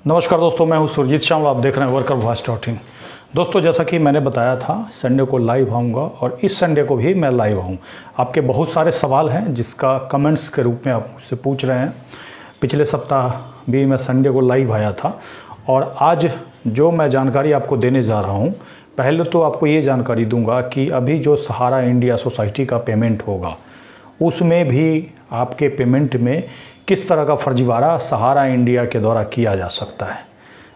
नमस्कार दोस्तों, मैं हूं सुरजीत श्यामल। आप देख रहे हैं वर्कर वॉइस .in। दोस्तों, जैसा कि मैंने बताया था, संडे को लाइव आऊँगा और इस संडे को भी मैं लाइव आऊँ। आपके बहुत सारे सवाल हैं जिसका कमेंट्स के रूप में आप मुझसे पूछ रहे हैं। पिछले सप्ताह भी मैं संडे को लाइव आया था और आज जो मैं जानकारी आपको देने जा रहा हूँ, पहले तो आपको ये जानकारी दूँगा कि अभी जो सहारा इंडिया सोसाइटी का पेमेंट होगा उसमें भी आपके पेमेंट में किस तरह का फर्जीवाड़ा सहारा इंडिया के द्वारा किया जा सकता है,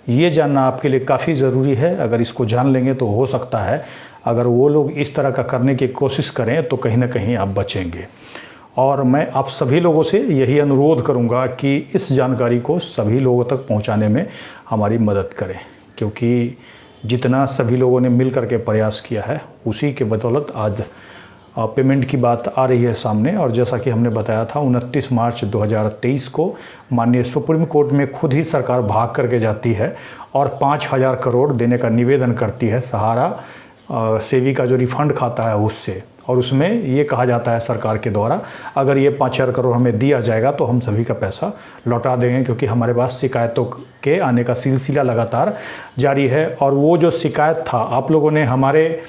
ये जानना आपके लिए काफ़ी ज़रूरी है। अगर इसको जान लेंगे तो हो सकता है अगर वो लोग इस तरह का करने की कोशिश करें तो कहीं ना कहीं आप बचेंगे। और मैं आप सभी लोगों से यही अनुरोध करूंगा कि इस जानकारी को सभी लोगों तक पहुंचाने में हमारी मदद करें, क्योंकि जितना सभी लोगों ने मिल करके प्रयास किया है उसी के बदौलत आज पेमेंट की बात आ रही है सामने। और जैसा कि हमने बताया था, 29 मार्च 2023 को माननीय सुप्रीम कोर्ट में खुद ही सरकार भाग करके जाती है और 5,000 करोड़ देने का निवेदन करती है सहारा सेवी का जो रिफंड खाता है उससे। और उसमें ये कहा जाता है सरकार के द्वारा, अगर ये 5,000 करोड़ हमें दिया जाएगा तो हम सभी का पैसा लौटा देंगे, क्योंकि हमारे पास शिकायतों के आने का सिलसिला लगातार जारी है। और वो जो शिकायत था, आप लोगों ने हमारे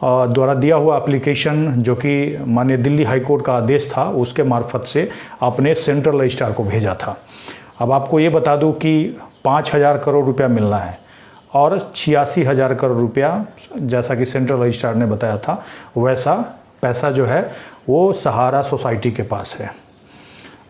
द्वारा दिया हुआ एप्लीकेशन, जो कि माननीय दिल्ली हाई कोर्ट का आदेश था, उसके मार्फत से आपने सेंट्रल रजिस्ट्रार को भेजा था। अब आपको ये बता दूं कि 5,000 करोड़ रुपया मिलना है और 86,000 करोड़ रुपया, जैसा कि सेंट्रल रजिस्ट्रार ने बताया था, वैसा पैसा जो है वो सहारा सोसाइटी के पास है।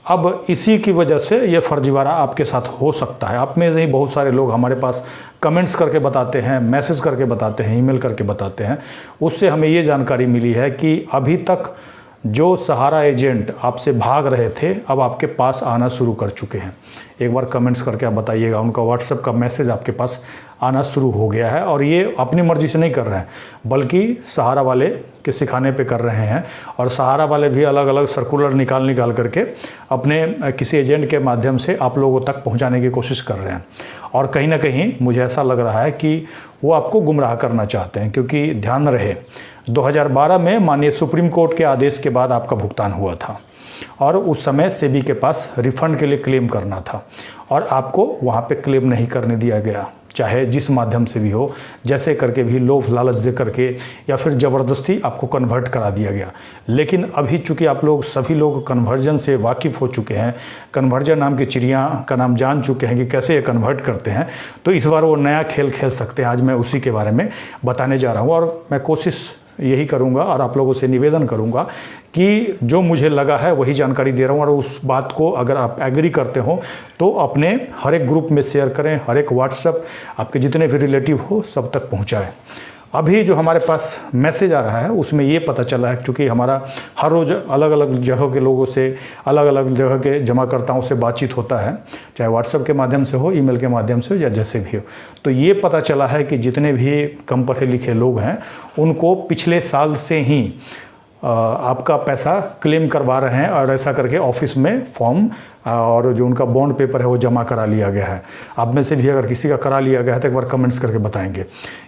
अब इसी की वजह से ये फर्जीवाड़ा आपके साथ हो सकता है। आप में से ही बहुत सारे लोग हमारे पास कमेंट्स करके बताते हैं, मैसेज करके बताते हैं, ईमेल करके बताते हैं। उससे हमें ये जानकारी मिली है कि अभी तक जो सहारा एजेंट आपसे भाग रहे थे अब आपके पास आना शुरू कर चुके हैं। एक बार कमेंट्स करके आप बताइएगा, उनका व्हाट्सएप का मैसेज आपके पास आना शुरू हो गया है। और ये अपनी मर्जी से नहीं कर रहे हैं, बल्कि सहारा वाले के सिखाने पे कर रहे हैं। और सहारा वाले भी अलग अलग सर्कुलर निकाल करके अपने किसी एजेंट के माध्यम से आप लोगों तक पहुंचाने की कोशिश कर रहे हैं। और कहीं ना कहीं मुझे ऐसा लग रहा है कि वो आपको गुमराह करना चाहते हैं, क्योंकि ध्यान रहे 2012 में माननीय सुप्रीम कोर्ट के आदेश के बाद आपका भुगतान हुआ था और उस समय सेबी के पास रिफंड के लिए क्लेम करना था और आपको वहाँ पे क्लेम नहीं करने दिया गया, चाहे जिस माध्यम से भी हो, जैसे करके भी लोभ लालच दे करके या फिर ज़बरदस्ती आपको कन्वर्ट करा दिया गया। लेकिन अभी चूँकि आप लोग सभी लोग कन्वर्जन से वाकिफ़ हो चुके हैं, कन्वर्जन नाम की चिड़िया का नाम जान चुके हैं कि कैसे ये कन्वर्ट करते हैं, तो इस बार वो नया खेल खेल सकते हैं। आज मैं उसी के बारे में बताने जा रहा हूँ और मैं कोशिश यही करूंगा और आप लोगों से निवेदन करूंगा कि जो मुझे लगा है वही जानकारी दे रहा हूं। और उस बात को अगर आप एग्री करते हो तो अपने हर एक ग्रुप में शेयर करें, हर एक व्हाट्सएप आपके जितने भी रिलेटिव हो सब तक पहुंचाएं। अभी जो हमारे पास मैसेज आ रहा है उसमें ये पता चला है, क्योंकि हमारा हर रोज़ अलग अलग जगह के लोगों से, अलग अलग जगह के जमाकर्ताओं से बातचीत होता है, चाहे व्हाट्सएप के माध्यम से हो, ईमेल के माध्यम से हो, या जैसे भी हो। तो ये पता चला है कि जितने भी कम पढ़े लिखे लोग हैं उनको पिछले साल से ही आपका पैसा क्लेम करवा रहे हैं और ऐसा करके ऑफिस में फॉर्म और जो उनका बॉन्ड पेपर है वो जमा करा लिया गया है। आप में से भी अगर किसी का करा लिया गया है तो एक बार कमेंट्स करके बताएंगे,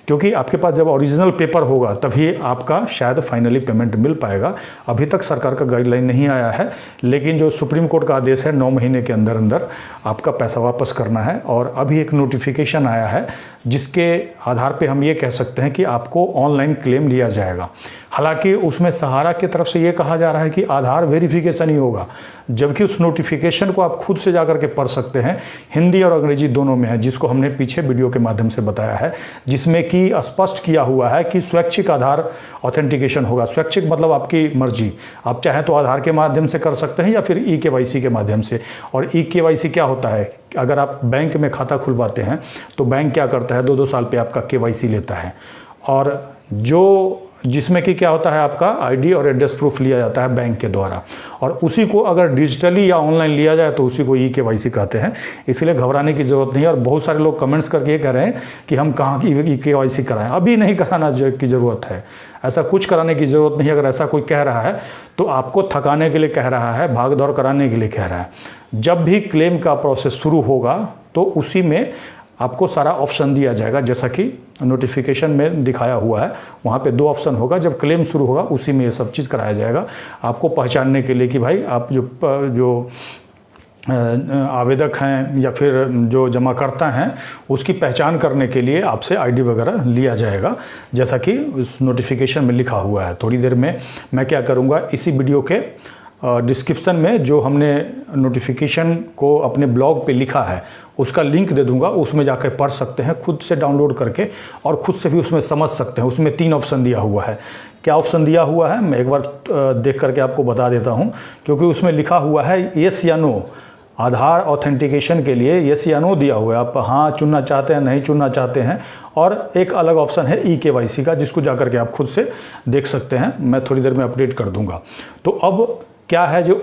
क्योंकि आपके पास जब ओरिजिनल पेपर होगा तभी आपका शायद फाइनली पेमेंट मिल पाएगा। अभी तक सरकार का गाइडलाइन नहीं आया है, लेकिन जो सुप्रीम कोर्ट का आदेश है 9 महीने के अंदर अंदर आपका पैसा वापस करना है। और अभी एक नोटिफिकेशन आया है जिसके आधार पर हम ये कह सकते हैं कि आपको ऑनलाइन क्लेम लिया जाएगा। हालांकि उसमें सहारा की तरफ से ये कहा जा रहा है कि आधार वेरिफिकेशन ही होगा, जबकि उस नोटिफिकेशन को आप खुद से जाकर के पढ़ सकते हैं। हिंदी और अंग्रेजी दोनों में है, जिसको हमने पीछे वीडियो के माध्यम से बताया है, जिसमें कि स्पष्ट किया हुआ है कि स्वैच्छिक आधार ऑथेंटिकेशन होगा। स्वैच्छिक मतलब आपकी मर्जी, आप चाहें तो आधार के माध्यम से कर सकते हैं या फिर ई-केवाईसी के माध्यम से। और ई-केवाईसी क्या होता है, अगर आप बैंक में खाता खुलवाते हैं तो बैंक क्या करता है, 2-2 साल पर आपका केवाईसी लेता है, और जो जिसमें कि क्या होता है, आपका आईडी और एड्रेस प्रूफ लिया जाता है बैंक के द्वारा, और उसी को अगर डिजिटली या ऑनलाइन लिया जाए तो उसी को ई-केवाईसी कहते हैं। इसलिए घबराने की ज़रूरत नहीं है। और बहुत सारे लोग कमेंट्स करके ये कह रहे हैं कि हम कहाँ की ई-केवाईसी कराएं। अभी नहीं कराना की ज़रूरत है, ऐसा कुछ कराने की ज़रूरत नहीं। अगर ऐसा कोई कह रहा है तो आपको थकाने के लिए कह रहा है, भाग दौड़ कराने के लिए कह रहा है। जब भी क्लेम का प्रोसेस शुरू होगा तो उसी में आपको सारा ऑप्शन दिया जाएगा, जैसा कि नोटिफिकेशन में दिखाया हुआ है। वहाँ पे 2 ऑप्शन होगा, जब क्लेम शुरू होगा उसी में ये सब चीज़ कराया जाएगा, आपको पहचानने के लिए कि भाई आप जो आवेदक हैं या फिर जो जमाकर्ता हैं उसकी पहचान करने के लिए आपसे आईडी वगैरह लिया जाएगा, जैसा कि उस नोटिफिकेशन में लिखा हुआ है। थोड़ी देर में मैं क्या करूँगा, इसी वीडियो के डिस्क्रिप्शन में जो हमने नोटिफिकेशन को अपने ब्लॉग पे लिखा है उसका लिंक दे दूंगा, उसमें जाकर पढ़ सकते हैं खुद से डाउनलोड करके, और खुद से भी उसमें समझ सकते हैं। उसमें 3 ऑप्शन दिया हुआ है। क्या ऑप्शन दिया हुआ है मैं एक बार देख करके आपको बता देता हूं, क्योंकि उसमें लिखा हुआ है येस या नो। आधार ऑथेंटिकेशन के लिए येस या नो दिया हुआ है, आप हाँ चुनना चाहते हैं नहीं चुनना चाहते हैं, और एक अलग ऑप्शन है eKYC का, जिसको जाकर के आप खुद से देख सकते हैं। मैं थोड़ी देर में अपडेट कर दूंगा। तो अब क्या है, जो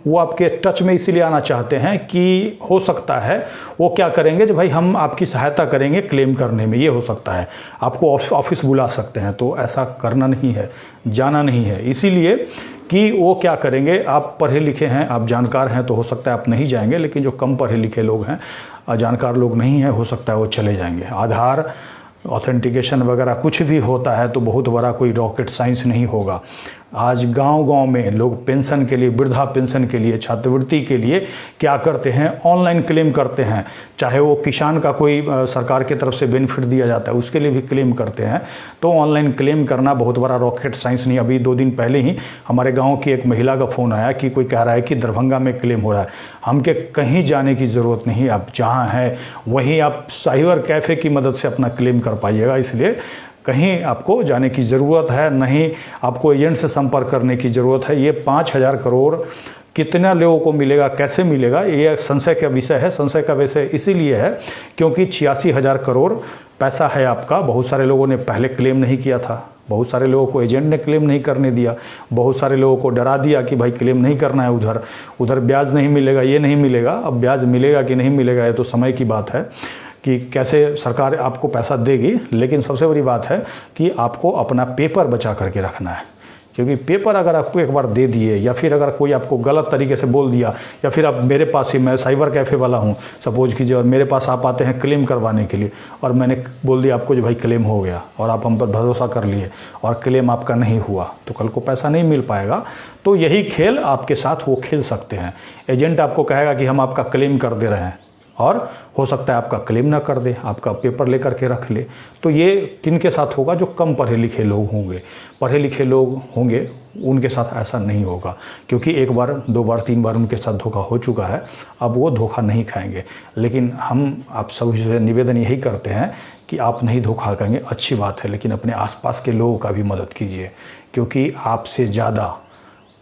वो आपके टच में इसीलिए आना चाहते हैं कि हो सकता है वो क्या करेंगे, जो भाई हम आपकी सहायता करेंगे क्लेम करने में, ये हो सकता है आपको ऑफिस बुला सकते हैं। तो ऐसा करना नहीं है, जाना नहीं है, इसीलिए कि वो क्या करेंगे, आप पढ़े लिखे हैं, आप जानकार हैं, तो हो सकता है आप नहीं जाएंगे, लेकिन जो कम पढ़े लिखे लोग हैं, जानकार लोग नहीं हैं, हो सकता है वो चले जाएंगे। आधार ऑथेंटिकेशन वगैरह कुछ भी होता है तो बहुत बड़ा कोई रॉकेट साइंस नहीं होगा। आज गांव-गांव में लोग पेंशन के लिए, वृद्धा पेंशन के लिए, छात्रवृत्ति के लिए क्या करते हैं, ऑनलाइन क्लेम करते हैं। चाहे वो किसान का कोई सरकार की तरफ से बेनिफिट दिया जाता है उसके लिए भी क्लेम करते हैं। तो ऑनलाइन क्लेम करना बहुत बड़ा रॉकेट साइंस नहीं। अभी 2 दिन पहले ही हमारे गाँव की एक महिला का फ़ोन आया कि कोई कह रहा है कि दरभंगा में क्लेम हो रहा है। हमके कहीं जाने की ज़रूरत नहीं, आप जहाँ हैं वहीं आप साइबर कैफ़े की मदद से अपना क्लेम कर पाइएगा। इसलिए कहीं आपको जाने की ज़रूरत है नहीं, आपको एजेंट से संपर्क करने की ज़रूरत है। ये 5,000 करोड़ कितना लोगों को मिलेगा, कैसे मिलेगा, ये संशय का विषय है। संशय का विषय इसीलिए है क्योंकि 86,000 करोड़ पैसा है आपका। बहुत सारे लोगों ने पहले क्लेम नहीं किया था, बहुत सारे लोगों को एजेंट ने क्लेम नहीं करने दिया, बहुत सारे लोगों को डरा दिया कि भाई क्लेम नहीं करना है, उधर ब्याज नहीं मिलेगा, ये नहीं मिलेगा। अब ब्याज मिलेगा कि नहीं मिलेगा ये तो समय की बात है कि कैसे सरकार आपको पैसा देगी। लेकिन सबसे बड़ी बात है कि आपको अपना पेपर बचा करके रखना है, क्योंकि पेपर अगर आपको एक बार दे दिए या फिर अगर कोई आपको गलत तरीके से बोल दिया, या फिर आप मेरे पास ही, मैं साइबर कैफ़े वाला हूँ सपोज कीजिए, और मेरे पास आप आते हैं क्लेम करवाने के लिए, और मैंने बोल दिया आपको जो भाई क्लेम हो गया, और आप हम पर भरोसा कर लिए और क्लेम आपका नहीं हुआ, तो कल को पैसा नहीं मिल पाएगा। तो यही खेल आपके साथ वो खेल सकते हैं। एजेंट आपको कहेगा कि हम आपका क्लेम कर दे रहे हैं, और हो सकता है आपका क्लेम ना कर दे, आपका पेपर लेकर के रख ले। तो ये किनके साथ होगा, जो कम पढ़े लिखे लोग होंगे। पढ़े लिखे लोग होंगे उनके साथ ऐसा नहीं होगा, क्योंकि 1 बार 2 बार 3 बार उनके साथ धोखा हो चुका है, अब वो धोखा नहीं खाएंगे। लेकिन हम आप सभी से निवेदन यही करते हैं कि आप नहीं धोखा खाएंगे, अच्छी बात है, लेकिन अपने आसपास के लोगों का भी मदद कीजिए, क्योंकि आपसे ज़्यादा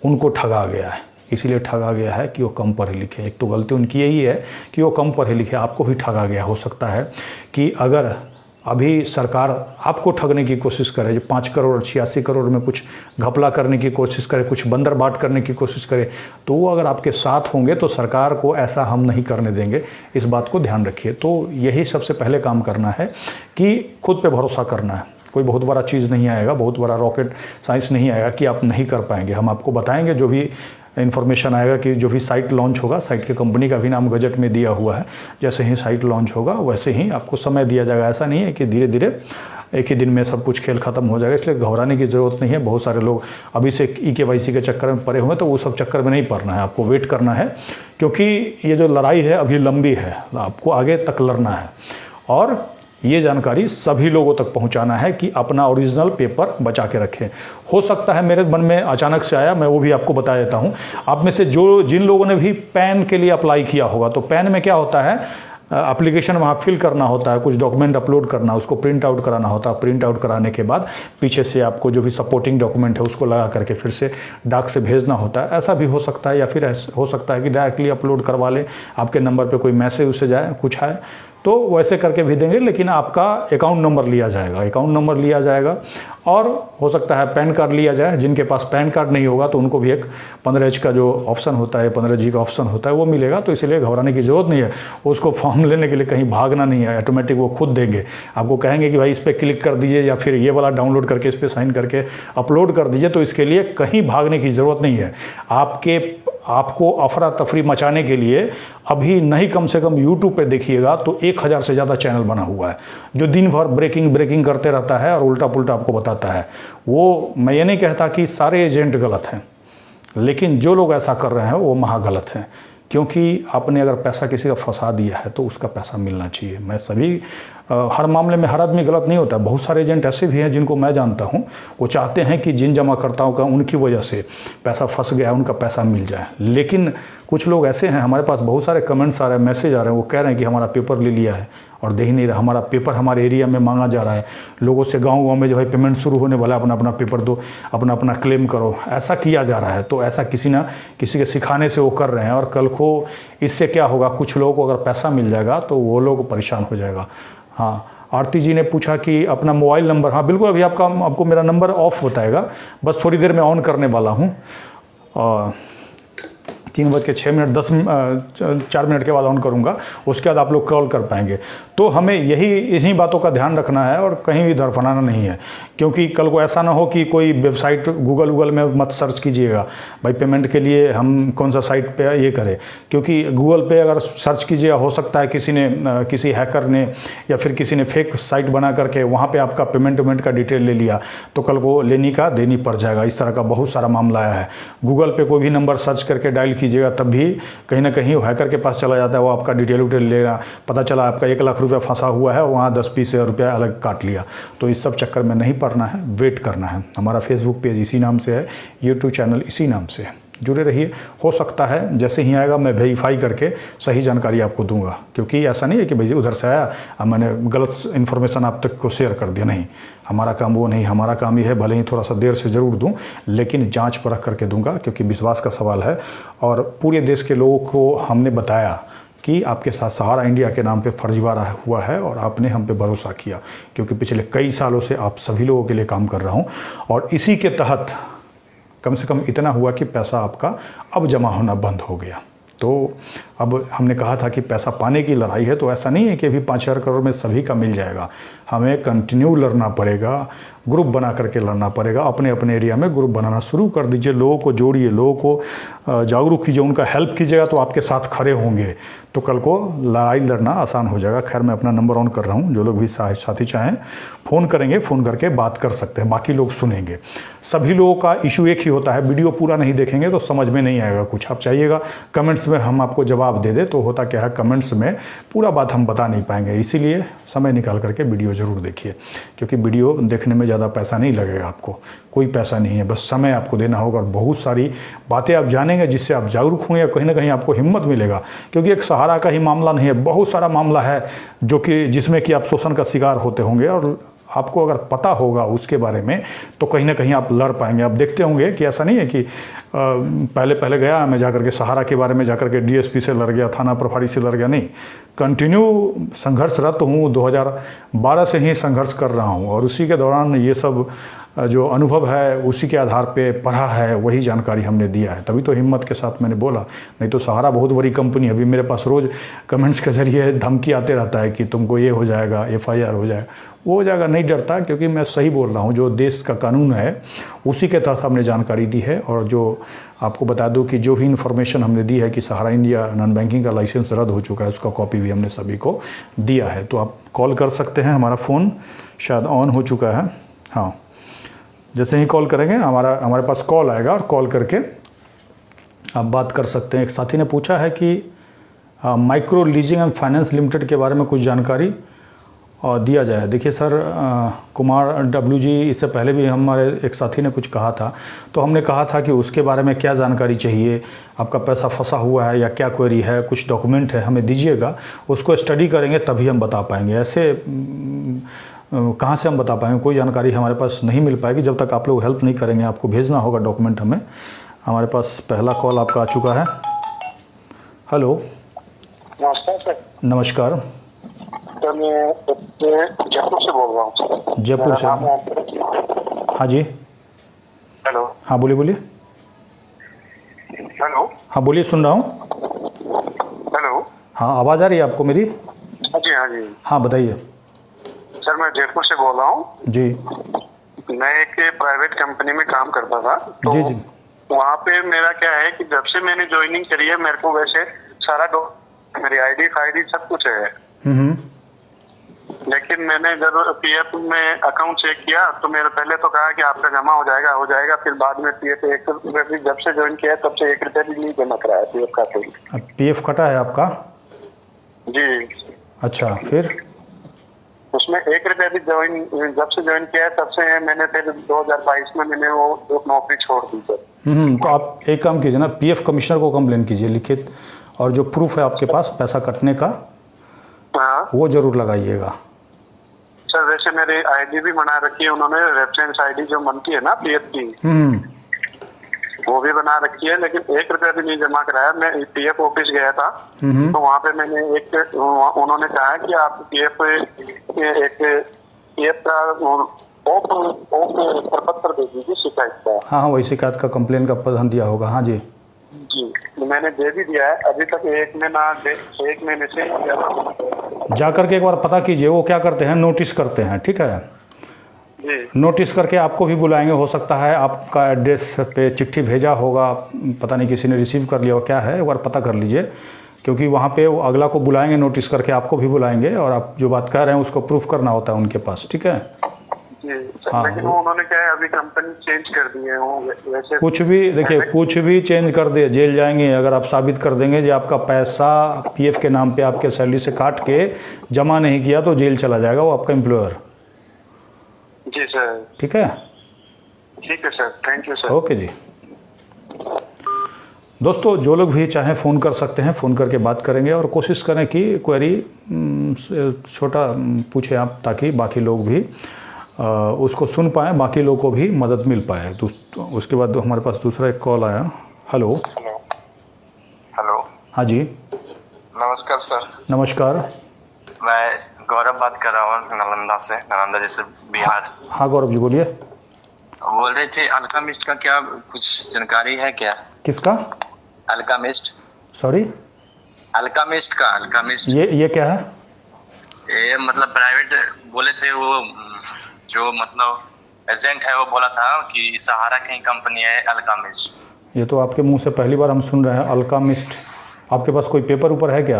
उनको ठगा गया है। इसीलिए ठगा गया है कि वो कम पढ़े लिखे। एक तो गलती उनकी यही है कि वो कम पढ़े लिखे, आपको भी ठगा गया। हो सकता है कि अगर अभी सरकार आपको ठगने की कोशिश करे, जो 5 करोड़ 86 करोड़ में कुछ घपला करने की कोशिश करे, कुछ बंदर बाट करने की कोशिश करे, तो वो अगर आपके साथ होंगे तो सरकार को ऐसा हम नहीं करने देंगे। इस बात को ध्यान रखिए। तो यही सबसे पहले काम करना है कि खुद पे भरोसा करना है। कोई बहुत बड़ा चीज़ नहीं आएगा, बहुत बड़ा रॉकेट साइंस नहीं आएगा कि आप नहीं कर पाएंगे। हम आपको बताएंगे जो भी इन्फॉर्मेशन आएगा, कि जो भी साइट लॉन्च होगा, साइट के कंपनी का भी नाम गजट में दिया हुआ है, जैसे ही साइट लॉन्च होगा वैसे ही आपको समय दिया जाएगा। ऐसा नहीं है कि धीरे धीरे एक ही दिन में सब कुछ खेल खत्म हो जाएगा, इसलिए घबराने की ज़रूरत नहीं है। बहुत सारे लोग अभी से eKYC के चक्कर में पड़े हुए हैं, तो वो सब चक्कर में नहीं पड़ना है, आपको वेट करना है, क्योंकि ये जो लड़ाई है अभी लंबी है, आपको आगे तक लड़ना है। और ये जानकारी सभी लोगों तक पहुंचाना है कि अपना ओरिजिनल पेपर बचा के रखें। हो सकता है मेरे मन में अचानक से आया, मैं वो भी आपको बता देता हूं। आप में से जिन लोगों ने भी पैन के लिए अप्लाई किया होगा, तो पैन में क्या होता है, एप्लीकेशन वहाँ फिल करना होता है, कुछ डॉक्यूमेंट अपलोड करना, उसको प्रिंट आउट कराना होता है। प्रिंट आउट कराने के बाद पीछे से आपको जो भी सपोर्टिंग डॉक्यूमेंट है उसको लगा करके फिर से डाक से भेजना होता है। ऐसा भी हो सकता है, या फिर हो सकता है कि डायरेक्टली अपलोड करवा लें, आपके नंबर पे कोई मैसेज उससे जाए, कुछ है तो वैसे करके भी देंगे, लेकिन आपका अकाउंट नंबर लिया जाएगा, अकाउंट नंबर लिया जाएगा। और हो सकता है पैन कार्ड लिया जाए। जिनके पास पैन कार्ड नहीं होगा तो उनको भी एक 15H का जो ऑप्शन होता है, 15G का ऑप्शन होता है, वो मिलेगा। तो इसलिए घबराने की ज़रूरत नहीं है, उसको फॉर्म लेने के लिए कहीं भागना नहीं है, ऑटोमेटिक वो खुद देंगे। आपको कहेंगे कि भाई इस पर क्लिक कर दीजिए, या फिर ये वाला डाउनलोड करके इस पर साइन करके अपलोड कर दीजिए। तो इसके लिए कहीं भागने की ज़रूरत नहीं है। आपको अफरा तफरी मचाने के लिए अभी नहीं, कम से कम यूट्यूब पे देखिएगा तो 1000 से ज़्यादा चैनल बना हुआ है, जो दिन भर ब्रेकिंग करते रहता है और उल्टा पुल्टा आपको बताता है। वो मैं ये नहीं कहता कि सारे एजेंट गलत हैं, लेकिन जो लोग ऐसा कर रहे हैं वो महा गलत हैं, क्योंकि आपने अगर पैसा किसी का फंसा दिया है तो उसका पैसा मिलना चाहिए। मैं सभी हर मामले में हर आदमी गलत नहीं होता, बहुत सारे एजेंट ऐसे भी हैं जिनको मैं जानता हूं, वो चाहते हैं कि जिन जमाकर्ताओं का उनकी वजह से पैसा फंस गया उनका पैसा मिल जाए। लेकिन कुछ लोग ऐसे हैं, हमारे पास बहुत सारे कमेंट्स आ रहे हैं, मैसेज आ रहे हैं, वो कह रहे हैं कि हमारा पेपर ले लिया है और दे ही नहीं रहा, हमारा पेपर हमारे एरिया में मांगा जा रहा है, लोगों से गाँव में जो है पेमेंट शुरू होने वाला है, अपना अपना पेपर दो, अपना अपना क्लेम करो, ऐसा किया जा रहा है। तो ऐसा किसी ना किसी के सिखाने से वो कर रहे हैं, और कल को इससे क्या होगा, कुछ लोगों को अगर पैसा मिल जाएगा तो वो लोग परेशान हो जाएगा। हाँ, आरती जी ने पूछा कि अपना मोबाइल नंबर, हाँ बिल्कुल, अभी आपको मेरा नंबर ऑफ बताएगा, बस थोड़ी देर में ऑन करने वाला हूँ। 3:06 4 मिनट के बाद ऑन करूँगा, उसके बाद आप लोग कॉल कर पाएंगे। तो हमें इन्हीं बातों का ध्यान रखना है और कहीं भी धड़फड़ाना नहीं है, क्योंकि कल को ऐसा ना हो कि कोई वेबसाइट गूगल में मत सर्च कीजिएगा भाई पेमेंट के लिए हम कौन सा साइट पे ये करें, क्योंकि गूगल पे अगर सर्च कीजिएगा हो सकता है किसी हैकर ने या फिर किसी ने फेक साइट बना करके वहाँ पर आपका पेमेंट का डिटेल ले लिया, तो कल को देनी पड़ जाएगा। इस तरह का बहुत सारा मामला आया है। गूगल पे कोई भी नंबर सर्च करके डायल कीजिएगा तब भी कहीं ना कहीं हैकर के पास चला जाता है, वो आपका डिटेल लेगा, पता चला आपका 1 लाख रुपया फंसा हुआ है, वहाँ 10-20 रुपया अलग काट लिया। तो इस सब चक्कर में नहीं पड़ना है, वेट करना है। हमारा फेसबुक पेज इसी नाम से है, यूट्यूब चैनल इसी नाम से है, जुड़े रहिए। हो सकता है जैसे ही आएगा मैं वेरीफाई करके सही जानकारी आपको दूंगा, क्योंकि ऐसा नहीं है कि भाई उधर से आया मैंने गलत इन्फॉर्मेशन आप तक को शेयर कर दिया, नहीं, हमारा काम वो नहीं। हमारा काम ये है, भले ही थोड़ा सा देर से ज़रूर दूं, लेकिन जांच परख करके दूंगा, क्योंकि विश्वास का सवाल है। और पूरे देश के लोगों को हमने बताया कि आपके साथ सहारा इंडिया के नाम पे फर्जीवाड़ा हुआ है और आपने हम पे भरोसा किया, क्योंकि पिछले कई सालों से आप सभी लोगों के लिए काम कर रहा हूँ, और इसी के तहत कम से कम इतना हुआ कि पैसा आपका अब जमा होना बंद हो गया। तो अब हमने कहा था कि पैसा पाने की लड़ाई है, तो ऐसा नहीं है कि अभी 5,000 करोड़ में सभी का मिल जाएगा। हमें कंटिन्यू लड़ना पड़ेगा, ग्रुप बना करके लड़ना पड़ेगा। अपने अपने एरिया में ग्रुप बनाना शुरू कर दीजिए, लोगों को जोड़िए, लोगों को जागरूक कीजिए, उनका हेल्प कीजिएगा तो आपके साथ खड़े होंगे, तो कल को लड़ाई लड़ना आसान हो जाएगा। खैर, मैं अपना नंबर ऑन कर रहा हूँ, जो लोग भी साथी चाहें फ़ोन करेंगे, फ़ोन करके बात कर सकते हैं, बाकी लोग सुनेंगे। सभी लोगों का इशू एक ही होता है, वीडियो पूरा नहीं देखेंगे तो समझ में नहीं आएगा कुछ। आप चाहिएगा कमेंट्स में हम आपको जवाब दे दे, तो होता क्या है, कमेंट्स में पूरा बात हम बता नहीं पाएंगे। इसीलिए समय निकाल करके वीडियो ज़रूर देखिए, क्योंकि वीडियो देखने में ज़्यादा पैसा नहीं लगेगा आपको, कोई पैसा नहीं है, बस समय आपको देना होगा और बहुत सारी बातें आप जानेंगे जिससे आप जागरूक होंगे, या कहीं ना कहीं आपको हिम्मत मिलेगा। क्योंकि एक सहारा का ही मामला नहीं है, बहुत सारा मामला है जो कि जिसमें कि आप शोषण का शिकार होते होंगे, और आपको अगर पता होगा उसके बारे में तो कहीं ना कहीं आप लड़ पाएंगे। आप देखते होंगे कि ऐसा नहीं है कि पहले गया मैं जाकर के सहारा के बारे में जाकर के डीएसपी से लड़ गया, थाना प्रभारी से लड़ गया, नहीं, कंटिन्यू संघर्षरत हूँ। 2012 से ही संघर्ष कर रहा हूँ, और उसी के दौरान ये सब जो अनुभव है उसी के आधार पे पढ़ा है, वही जानकारी हमने दिया है, तभी तो हिम्मत के साथ मैंने बोला। नहीं तो सहारा बहुत बड़ी कंपनी है, अभी मेरे पास रोज़ कमेंट्स के ज़रिए धमकी आते रहता है कि तुमको ये हो जाएगा, FIR हो जाएगा, वो हो जाएगा। नहीं डरता, क्योंकि मैं सही बोल रहा हूँ, जो देश का कानून है उसी के तहत हमने जानकारी दी है। और जो आपको बता दूं कि जो भी इन्फॉर्मेशन हमने दी है कि सहारा इंडिया नॉन बैंकिंग का लाइसेंस रद्द हो चुका है, उसका कॉपी भी हमने सभी को दिया है। तो आप कॉल कर सकते हैं, हमारा फ़ोन शायद ऑन हो चुका है। हाँ, जैसे ही कॉल करेंगे हमारे पास कॉल आएगा, और कॉल करके आप बात कर सकते हैं। एक साथी ने पूछा है कि micro leasing and finance limited के बारे में कुछ जानकारी दिया जाए। देखिए सर, कुमार W जी, इससे पहले भी हमारे एक साथी ने कुछ कहा था, तो हमने कहा था कि उसके बारे में क्या जानकारी चाहिए, आपका पैसा फंसा हुआ है या क्या क्वेरी है, कुछ डॉक्यूमेंट है, हमें दीजिएगा, उसको स्टडी करेंगे तभी हम बता पाएंगे। ऐसे कहाँ से हम बता पाएंगे, कोई जानकारी हमारे पास नहीं मिल पाएगी जब तक आप लोग हेल्प नहीं करेंगे। आपको भेजना होगा डॉक्यूमेंट हमें। हमारे पास पहला कॉल आपका आ चुका है। हेलो, नमस्कार सर। नमस्कार तो मैं जयपुर से बोल रहा हूँ। जयपुर से? हाँ जी। हेलो। हाँ बोलिए। हेलो। हाँ बोलिए, सुन रहा हूँ। हेलो। हाँ, आवाज़ आ रही है आपको मेरी? हाँ जी, हाँ जी। हाँ बताइए सर, मैं जयपुर से बोल रहा हूँ जी। मैं एक प्राइवेट कंपनी में काम करता था, तो जी जी। वहाँ पे मेरा क्या है कि जब से मैंने ज्वाइनिंग करी है, मेरे को वैसे सारा मेरी ID फाइडी सब कुछ है। लेकिन मैंने जब पीएफ में अकाउंट चेक किया तो मेरे पहले तो कहा कि आपका जमा हो जाएगा, फिर बाद में पीएफ 1 रुपये भी जब से ज्वाइन किया तब से 1 रुपया भी नहीं जमा कराया पीएफ खाते में। पीएफ कटा है आपका? जी। अच्छा, फिर उसमें 1 रुपया भी जब से ज्वाइन किया है तब से मैंने फिर 2022 में मैंने वो नौकरी छोड़ दी सर। तो आप एक काम कीजिए ना, पीएफ कमिश्नर को कंप्लेन कीजिए लिखित, और जो प्रूफ है आपके पास पैसा कटने का हाँ वो जरूर लगाइएगा। सर, वैसे मेरी आईडी भी बना रखी है उन्होंने, रेफरेंस आईडी जो बनती है ना पीएफ की, वो भी बना रखी है, लेकिन 1 रुपया भी नहीं जमा कराया। मैं पीएफ ऑफिस गया था तो वहाँ पे मैंने उन्होंने कहा कि आप पीएफ का ऑफ प्रपत्र दे दीजिए शिकायत का। हाँ, वही शिकायत का कंप्लेन का प्रधान दिया होगा। हाँ जी जी, तो मैंने दे भी दिया है, अभी तक 1 महीने से। जा करके एक बार पता कीजिए वो क्या करते हैं, नोटिस करते हैं, ठीक है? जी। नोटिस करके आपको भी बुलाएंगे, हो सकता है आपका एड्रेस पे चिट्ठी भेजा होगा, पता नहीं किसी ने रिसीव कर लिया हो, क्या है, एक बार पता कर लीजिए, क्योंकि वहाँ पे वो अगला को बुलाएंगे नोटिस करके, आपको भी बुलाएंगे, और आप जो बात कह रहे हैं उसको प्रूफ करना होता है उनके पास, ठीक है? हाँ, लेकिन वो उन्होंने क्या है अभी कंपनी चेंज कर दी है, वो वैसे कुछ भी देखिए, कुछ भी चेंज कर दे जेल जाएंगे अगर आप साबित कर देंगे कि आपका पैसा पीएफ के नाम पे आपके सैलरी से काट के जमा नहीं किया तो जेल चला जाएगा वो आपका एम्प्लॉयर। जी सर। ठीक है? ठीक है sir, thank you sir. Okay जी। दोस्तों, जो लोग भी चाहें फ़ोन कर सकते हैं, फ़ोन करके बात करेंगे, और कोशिश करें कि क्वेरी छोटा पूछें आप, ताकि बाकी लोग भी उसको सुन पाएँ, बाकी लोगों को भी मदद मिल पाए। उसके बाद हमारे पास दूसरा एक कॉल आया। हेलो। हेलो। हाँ जी, नमस्कार सर। नमस्कार। मैं गौरव बात कर रहा हूँ नालंदा जैसे बिहार। हाँ गौरव जी, बोलिए। बोल रहे थे अल्कामिस्ट का क्या कुछ जानकारी है क्या? किसका? अल्कामिस्ट। सॉरी? अल्कामिस्ट का। अल्कामिस्ट ये क्या है? ये मतलब प्राइवेट बोले थे, वो जो मतलब एजेंट है वो बोला था कि सहारा की कंपनी है अल्कामिस्ट। ये तो आपके मुंह से पहली बार हम सुन रहे हैं, अल्कामिस्ट। आपके पास कोई पेपर ऊपर है क्या?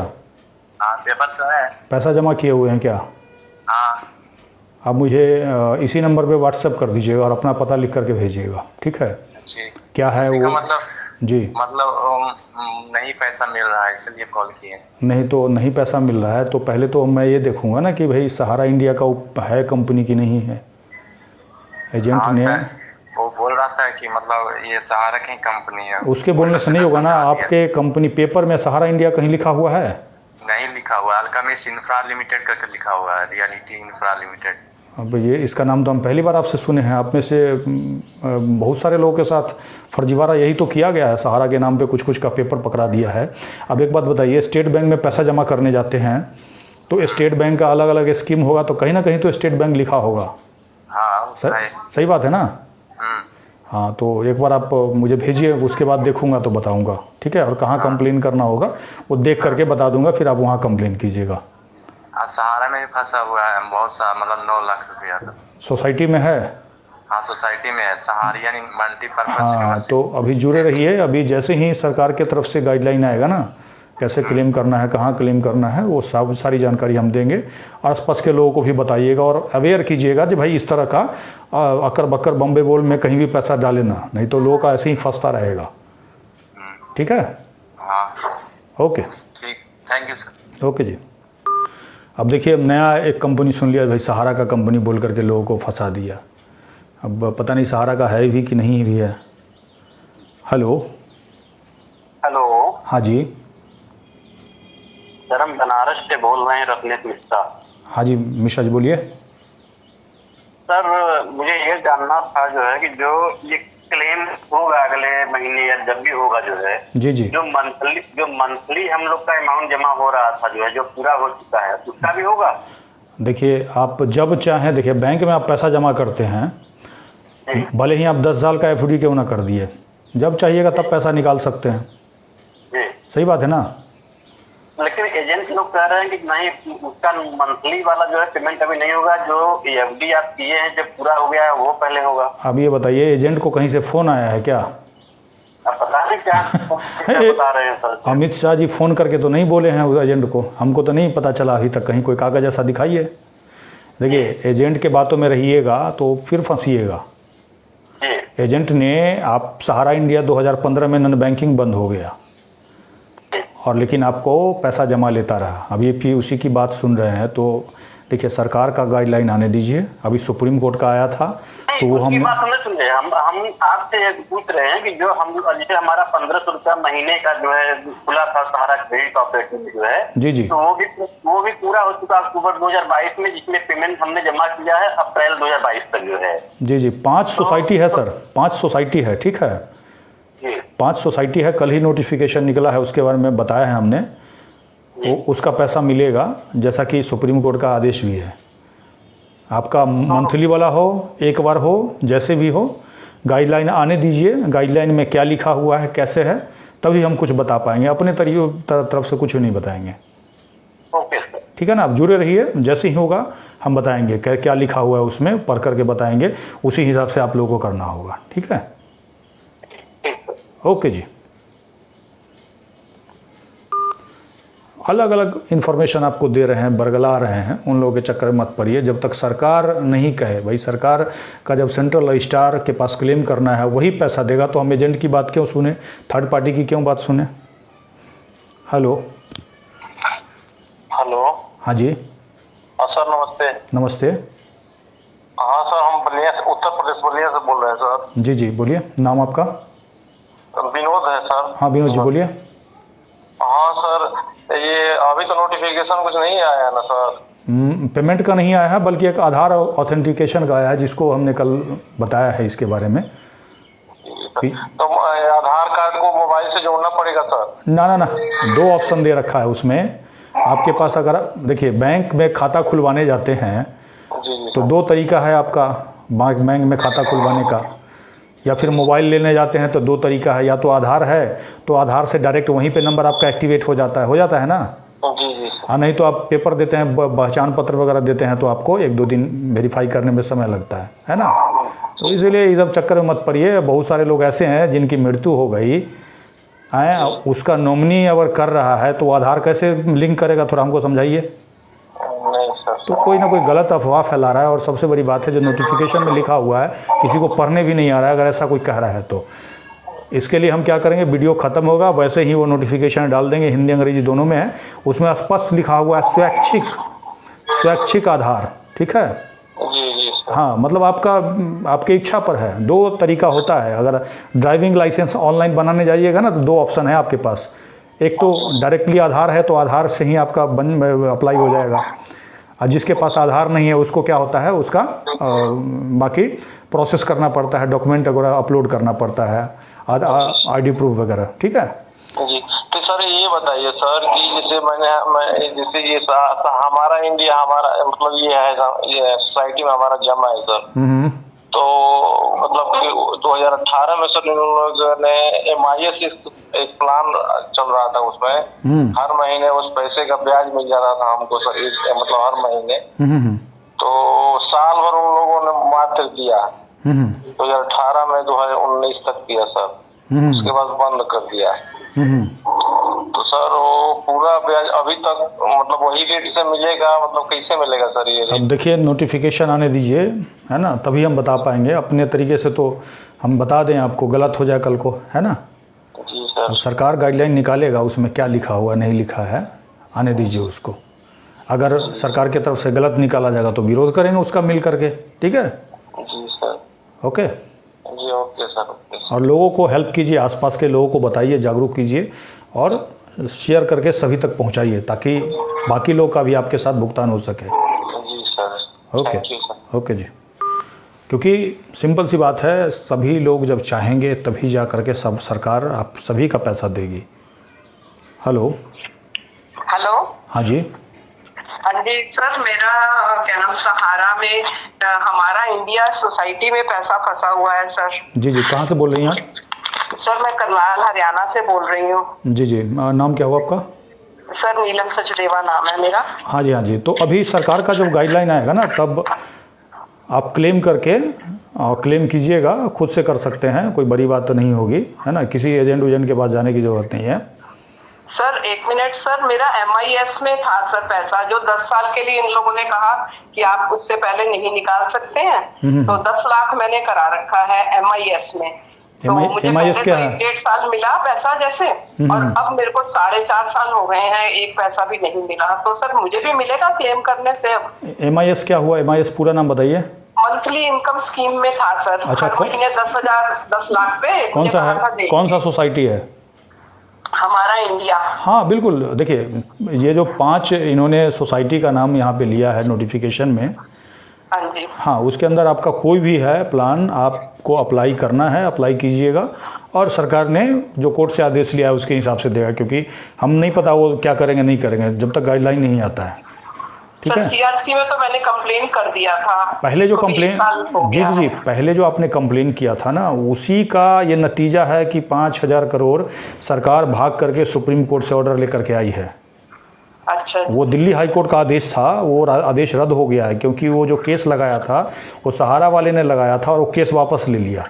हाँ, पेपर तो है। पैसा जमा किए हुए हैं क्या? हाँ। आप मुझे इसी नंबर पे व्हाट्सएप कर दीजिएगा और अपना पता लिख करके भेजिएगा, ठीक है? जी। क्या है वो? मतलब जी, मतलब नहीं पैसा मिल रहा है इसलिए कॉल किए। नहीं तो नहीं पैसा मिल रहा है तो पहले तो मैं ये देखूंगा ना कि भाई सहारा इंडिया का है कंपनी की नहीं है। एजेंट ने वो बोल रहा था कि मतलब ये सहारा की कंपनी है। उसके बोलने से नहीं होगा ना, आपके कंपनी पेपर में सहारा इंडिया कहीं लिखा हुआ है? नहीं लिखा हुआ, अल्कामिस्ट इंफ्रा लिमिटेड करके लिखा हुआ है, रियलिटी इंफ्रा लिमिटेड। अब ये इसका नाम तो हम पहली बार आपसे सुने हैं। आप में से बहुत सारे लोगों के साथ फर्जीवाड़ा यही तो किया गया है, सहारा के नाम पे कुछ कुछ का पेपर पकड़ा दिया है। अब एक बात बताइए, स्टेट बैंक में पैसा जमा करने जाते हैं तो स्टेट बैंक का अलग अलग स्कीम होगा, तो कहीं ना कहीं तो स्टेट बैंक लिखा होगा। हाँ, सही बात है ना? हाँ, तो एक बार आप मुझे भेजिए, उसके बाद देखूंगा तो बताऊंगा, ठीक है? और कहाँ कंप्लेन करना होगा वो देख करके बता दूंगा, फिर आप वहाँ कंप्लेन कीजिएगा। सहारा में भी फंसा हुआ है बहुत सा, मतलब 9 लाख रुपया। सोसाइटी में है? हाँ, सोसाइटी में है, सहारा यानी मल्टीपर्पज। हाँ, तो अभी जुड़े रहिए। अभी जैसे ही सरकार की तरफ से गाइडलाइन आएगा ना, कैसे क्लेम करना है, कहाँ क्लेम करना है, वो सब सारी जानकारी हम देंगे। आसपास के लोगों को भी बताइएगा और अवेयर कीजिएगा कि भाई इस तरह का अकर बकर बम्बे बोल में कहीं भी पैसा डाले ना, नहीं तो लोगों का ऐसे ही फंसता रहेगा। ठीक है? हाँ, ओके, ठीक, थैंक यू सर। ओके जी। अब देखिए, नया एक कंपनी सुन लिया भाई, सहारा का कंपनी बोल करके लोगों को फंसा दिया। अब पता नहीं सहारा का है भी कि नहीं भी है। हेलो। हेलो। हाँ जी सर, हम बनारस से बोल रहे हैं, रत्नेश मिश्रा। हाँ जी मिश्रा जी, बोलिए। सर, मुझे ये जानना था जो है कि जो ये क्लेम होगा अगले महीने या जब भी होगा जो है, जी जी, जो मंथली हम लोग का अमाउंट जमा हो रहा था जो है, जो पूरा हो चुका है, उसका भी होगा? देखिए, आप जब चाहें, देखिए बैंक में आप पैसा जमा करते हैं, भले ही आप 10 साल का एफडी क्यों ना कर दिए, जब चाहिएगा तब पैसा निकाल सकते हैं। जी, सही बात है ना? लेकिन एजेंट लोग कह रहे हैं कि नहीं, उसका मंथली वाला जो है पेमेंट अभी नहीं होगा, जो एफडी आप किए हैं जब पूरा हो गया है वो पहले होगा। अब ये बताइए, एजेंट को कहीं से फ़ोन आया है क्या? अब पता नहीं क्या बता रहे हैं सर। अमित शाह जी फ़ोन करके तो नहीं बोले हैं उस एजेंट को? हमको तो नहीं पता चला अभी तक, कहीं कोई कागज़ ऐसा दिखाइए। देखिए एजेंट के बातों में रहिएगा तो फिर फंसिएगा। जी एजेंट ने आप सहारा इंडिया 2015 में नॉन बैंकिंग बंद हो गया और लेकिन आपको पैसा जमा लेता रहा। अभी फिर उसी की बात सुन रहे हैं तो देखिए सरकार का गाइडलाइन आने दीजिए। अभी सुप्रीम कोर्ट का आया था तो वो हम बात हमें सुन रहे हैं। हम आपसे पूछ रहे हैं कि जो हम जैसे हमारा 1500 रुपया महीने का जो है खुला था सहारा क्रेडिट ऑपरेटिव जो है, जी जी तो वो भी पूरा हो चुका अक्टूबर 2022 में, जिसमें पेमेंट हमने जमा किया है अप्रैल 2022 तक जो है। जी जी 5 सोसाइटी है सर, 5 सोसाइटी है, ठीक है, 5 सोसाइटी है। कल ही नोटिफिकेशन निकला है, उसके बारे में बताया है हमने। वो उसका पैसा मिलेगा जैसा कि सुप्रीम कोर्ट का आदेश भी है। आपका मंथली वाला हो, एक बार हो, जैसे भी हो, गाइडलाइन आने दीजिए। गाइडलाइन में क्या लिखा हुआ है, कैसे है, तभी हम कुछ बता पाएंगे। अपने तरफ से कुछ नहीं बताएंगे। ओके सर, ठीक है ना। आप जुड़े रहिए, जैसे ही होगा हम बताएंगे क्या लिखा हुआ है उसमें, पढ़ करके बताएंगे। उसी हिसाब से आप लोगों को करना होगा, ठीक है। ओके जी। अलग अलग इन्फॉर्मेशन आपको दे रहे हैं, बरगला रहे हैं, उन लोगों के चक्कर में मत पड़िए। जब तक सरकार नहीं कहे, भाई सरकार का जब सेंट्रल रजिस्ट्रार के पास क्लेम करना है वही पैसा देगा, तो हम एजेंट की बात क्यों सुने, थर्ड पार्टी की क्यों बात सुने। हेलो हेलो, हाँ जी सर नमस्ते। नमस्ते। हाँ सर, हम बलिया से, उत्तर प्रदेश बलिया से बोल रहे हैं सर। जी जी बोलिए, नाम आपका? विनोद है सर। हाँ विनोद जी बोलिए। हाँ सर, ये अभी तो नोटिफिकेशन कुछ नहीं आया ना सर? पेमेंट का नहीं आया है, बल्कि एक आधार ऑथेंटिकेशन का आया है, जिसको हमने कल बताया है इसके बारे में। तो आधार कार्ड को मोबाइल से जोड़ना पड़ेगा सर? ना, 2 ऑप्शन दे रखा है उसमें। आपके पास अगर देखिए बैंक में खाता खुलवाने जाते हैं तो 2 तरीका है आपका बैंक में खाता खुलवाने का, या फिर मोबाइल लेने जाते हैं तो 2 तरीका है। या तो आधार है तो आधार से डायरेक्ट वहीं पे नंबर आपका एक्टिवेट हो जाता है ना। जी। हाँ, नहीं तो आप पेपर देते हैं, पहचान पत्र वगैरह देते हैं, तो आपको 1-2 दिन वेरीफाई करने में समय लगता है ना। तो इसलिए इस सब चक्कर में मत पड़िए। बहुत सारे लोग ऐसे हैं जिनकी मृत्यु हो गई है, उसका नॉमिनी अगर कर रहा है तो आधार कैसे लिंक करेगा, थोड़ा हमको समझाइए। तो कोई ना कोई गलत अफवाह फैला रहा है। और सबसे बड़ी बात है, जो नोटिफिकेशन में लिखा हुआ है किसी को पढ़ने भी नहीं आ रहा है। अगर ऐसा कोई कह रहा है तो इसके लिए हम क्या करेंगे, वीडियो ख़त्म होगा वैसे ही वो नोटिफिकेशन डाल देंगे, हिंदी अंग्रेजी दोनों में है। उसमें स्पष्ट लिखा हुआ है स्वैच्छिक आधार, ठीक है। हाँ, मतलब आपकी इच्छा पर है। 2 तरीका होता है। अगर ड्राइविंग लाइसेंस ऑनलाइन बनाने जाइएगा ना तो 2 ऑप्शन है आपके पास। एक तो डायरेक्टली आधार है तो आधार से ही आपका अप्लाई हो जाएगा, और जिसके पास आधार नहीं है उसको क्या होता है, उसका बाकी प्रोसेस करना पड़ता है, डॉक्यूमेंट वगैरह अपलोड करना पड़ता है, आईडी प्रूफ वगैरह, ठीक है जी। तो सर ये बताइए सर कि जैसे ये हमारा इंडिया, हमारा मतलब ये है, ये सोसाइटी में हमारा जमा है सर। तो मतलब 2018 में सर इन लोगों ने MIS एक प्लान चल रहा था, उसमें हर महीने उस पैसे का ब्याज मिल जाता था हमको सर, मतलब हर महीने। तो साल भर उन लोगों ने मात्र दिया, 2018 में 2019 तक दिया सर, उसके बाद बंद कर दिया। तो सर वो पूरा ब्याज अभी तक मतलब वही रेट से मिलेगा, मतलब कैसे मिलेगा सर ये रेट? अब देखिए नोटिफिकेशन आने दीजिए, है ना, तभी हम बता पाएंगे। अपने तरीके से तो हम बता दें आपको, गलत हो जाए कल को, है ना। जी सर। अब सरकार गाइडलाइन निकालेगा, उसमें क्या लिखा हुआ नहीं लिखा है, आने दीजिए उसको। अगर सरकार की तरफ से गलत निकाला जाएगा तो विरोध करेंगे उसका मिल करके, ठीक है। जी सर। ओके जी ओके सर, ओके। और लोगों को हेल्प कीजिए, आसपास के लोगों को बताइए, जागरूक कीजिए और शेयर करके सभी तक पहुंचाइए, ताकि बाकी लोग का भी आपके साथ भुगतान हो सके। जी sir. Okay thank you sir. Okay जी। क्योंकि सिंपल सी बात है, सभी लोग जब चाहेंगे तभी जा करके सब सरकार आप सभी का पैसा देगी। हेलो हाँ जी। हाँ जी सर, मेरा क्या नाम सहारा में हमारा इंडिया सोसाइटी में पैसा फंसा हुआ है सर। जी जी, कहाँ से बोल रही हैं आप? सर मैं करनाल हरियाणा से बोल रही हूँ। जी जी, नाम क्या हुआ आपका? सर नीलम सचदेवा नाम है मेरा। हाँ जी। तो अभी सरकार का जब गाइडलाइन आएगा ना, तब आप क्लेम करके और क्लेम कीजिएगा, खुद से कर सकते हैं, कोई बड़ी बात तो नहीं होगी, है ना। किसी एजेंट के पास जाने की ज़रूरत नहीं है। सर 1 मिनट सर, मेरा MIS में था सर पैसा, जो 10 साल के लिए इन लोगों ने कहा कि आप उससे पहले नहीं निकाल सकते हैं, तो 10 लाख मैंने करा रखा है MIS में। तो मुझे MIS क्या है? 1.5 साल मिला पैसा जैसे, और अब मेरे को 4.5 साल हो गए हैं, एक पैसा भी नहीं मिला। तो सर मुझे भी मिलेगा क्लेम करने से? अब MIS क्या हुआ? MIS पूरा नाम बताइए। मंथली इनकम स्कीम में था सर। अच्छा, हर महीने 10 लाख पे कौन सा है? कौन सा सोसाइटी है? हमारा इंडिया। हाँ बिल्कुल, देखिए ये जो 5 इन्होंने सोसाइटी का नाम यहाँ पे लिया है नोटिफिकेशन में, हाँ जी। हाँ उसके अंदर आपका कोई भी है प्लान, आपको अप्लाई करना है, अप्लाई कीजिएगा, और सरकार ने जो कोर्ट से आदेश लिया है उसके हिसाब से देगा, क्योंकि हम नहीं पता वो क्या करेंगे नहीं करेंगे जब तक गाइडलाइन नहीं आता है। ठीक है, CRC में तो मैंने कंप्लेन कर दिया था पहले जो कंप्लेन, जी पहले जो आपने कंप्लेन किया था ना, उसी का ये नतीजा है कि 5,000 करोड़ सरकार भाग करके सुप्रीम कोर्ट से ऑर्डर लेकर के आई है। अच्छा। वो दिल्ली हाई कोर्ट का आदेश था, वो आदेश रद्द हो गया है, क्योंकि वो जो केस लगाया था वो सहारा वाले ने लगाया था और वो केस वापस ले लिया।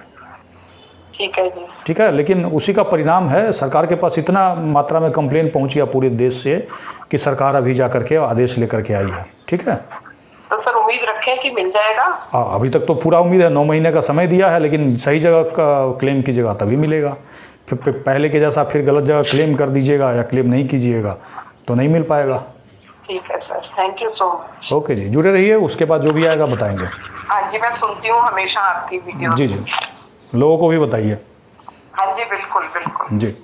ठीक है जी। ठीक है, लेकिन उसी का परिणाम है, सरकार के पास इतना मात्रा में कंप्लेन पहुंच गया पूरे देश से कि सरकार अभी जा करके आदेश लेकर के आई है। ठीक है, तो सर उम्मीद रखें कि मिल जाएगा? अभी तक तो पूरा उम्मीद है, 9 महीने का समय दिया है, लेकिन सही जगह का क्लेम कीजिएगा तभी मिलेगा। फिर पहले के जैसा फिर गलत जगह क्लेम कर दीजिएगा या क्लेम नहीं कीजिएगा तो नहीं मिल पाएगा। ठीक है sir, thank you so much. Okay जी, जुड़े रहिए, उसके बाद जो भी आएगा बताएंगे। हाँ जी, मैं सुनती हूँ हमेशा आपकी वीडियो। जी जी, लोगों को भी बताइए। हाँ जी, बिल्कुल बिल्कुल जी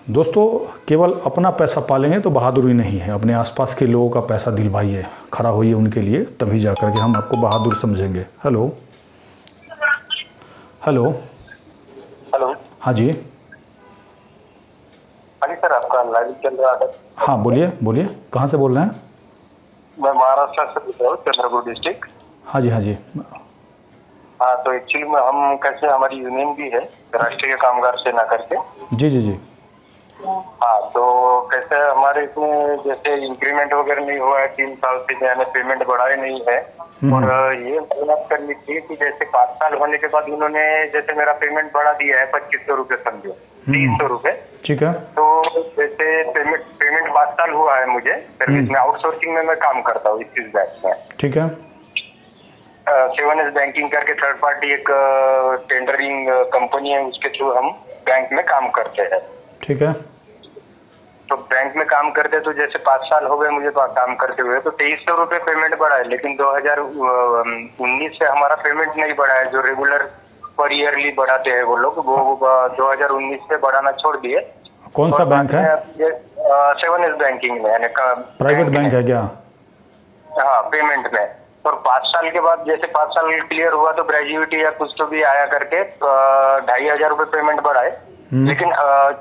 दोस्तों, केवल अपना पैसा पालेंगे तो बहादुरी नहीं है, अपने आसपास के लोगों का पैसा दिलवाइए, खड़ा होइए उनके लिए, तभी जा कर के हम आपको बहादुर समझेंगे। Hello hello hello. हाँ जी। हाँ जी सर, आपका लाइव चल रहा है? हाँ बोलिए बोलिए, कहाँ से बोल रहे हैं? मैं महाराष्ट्र से बोल रहा हूँ, चंद्रपुर डिस्ट्रिक्ट। हाँ जी हाँ जी। हाँ, तो एक्चुअली में हम कैसे, हमारी यूनियन भी है राष्ट्रीय कामगार सेना करके। जी जी जी। हाँ, तो कैसे हमारे इसमें जैसे इंक्रीमेंट वगैरह नहीं हुआ है 3 साल से, यानी पेमेंट बढ़ाए नहीं है। और ये बात करनी थी कि जैसे 5 साल होने के बाद उन्होंने जैसे मेरा पेमेंट बढ़ा दिया है 2500 रुपये, समझो 300 रुपये। ठीक है। तो जैसे पेमेंट 5 साल हुआ है मुझे सर्विस में, आउटसोर्सिंग में मैं काम करता हूँ इस बैंक में। ठीक है। 7S बैंकिंग करके थर्ड पार्टी एक टेंडरिंग कंपनी है, उसके थ्रू हम बैंक में काम करते हैं। ठीक है। तो बैंक में काम करते तो जैसे 5 साल हो गए मुझे काम करते हुए, तो 2300 रुपये पेमेंट बढ़ा है, लेकिन 2019 से हमारा पेमेंट नहीं बढ़ा है, जो रेगुलर पर ईयरली बढ़ाते हैं वो लोग, वो 2019 से बढ़ाना छोड़ दिए। कौन सा बैंक है? 7S बैंकिंग में, यानी प्राइवेट बैंक है क्या? हाँ, पेमेंट में। और 5 साल के बाद जैसे 5 साल क्लियर हुआ तो ग्रेजुएटी या कुछ तो भी आया करके 2500 रुपये पेमेंट बढ़ाए, लेकिन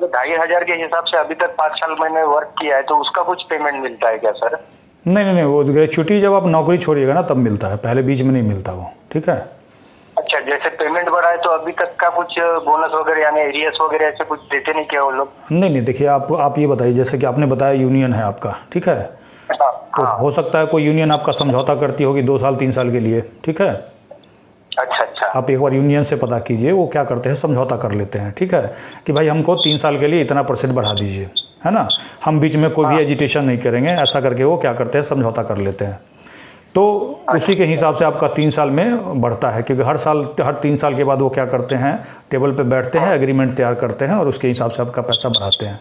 जो 2500 के हिसाब से अभी तक 5 साल मैंने वर्क किया है, तो उसका कुछ पेमेंट मिलता है क्या सर? नहीं, वो ग्रेजुएटी जब आप नौकरी छोड़िएगा ना तब मिलता है, पहले बीच में नहीं मिलता वो। ठीक है। अच्छा, जैसे पेमेंट बढ़ा है तो अभी तक का कुछ बोनस वगैरह यानी एरियस वगैरह ऐसे कुछ देते नहीं क्या वो लोग? नहीं, देखिए आप ये बताइए, जैसे कि आपने बताया यूनियन है आपका, ठीक है, तो हो सकता है कोई यूनियन आपका समझौता करती होगी 2 साल 3 साल के लिए। ठीक है। अच्छा, आप एक बार यूनियन से पता कीजिए, वो क्या करते हैं, समझौता कर लेते हैं। ठीक है, कि भाई हमको 3 साल के लिए इतना % बढ़ा दीजिए, है ना, हम बीच में कोई भी एजिटेशन नहीं करेंगे, ऐसा करके वो क्या करते हैं, समझौता कर लेते हैं। तो उसी के हिसाब से आपका 3 साल में बढ़ता है, क्योंकि हर 3 साल के बाद वो क्या करते हैं, टेबल पे बैठते हैं, एग्रीमेंट तैयार करते हैं और उसके हिसाब से आपका पैसा बढ़ाते हैं।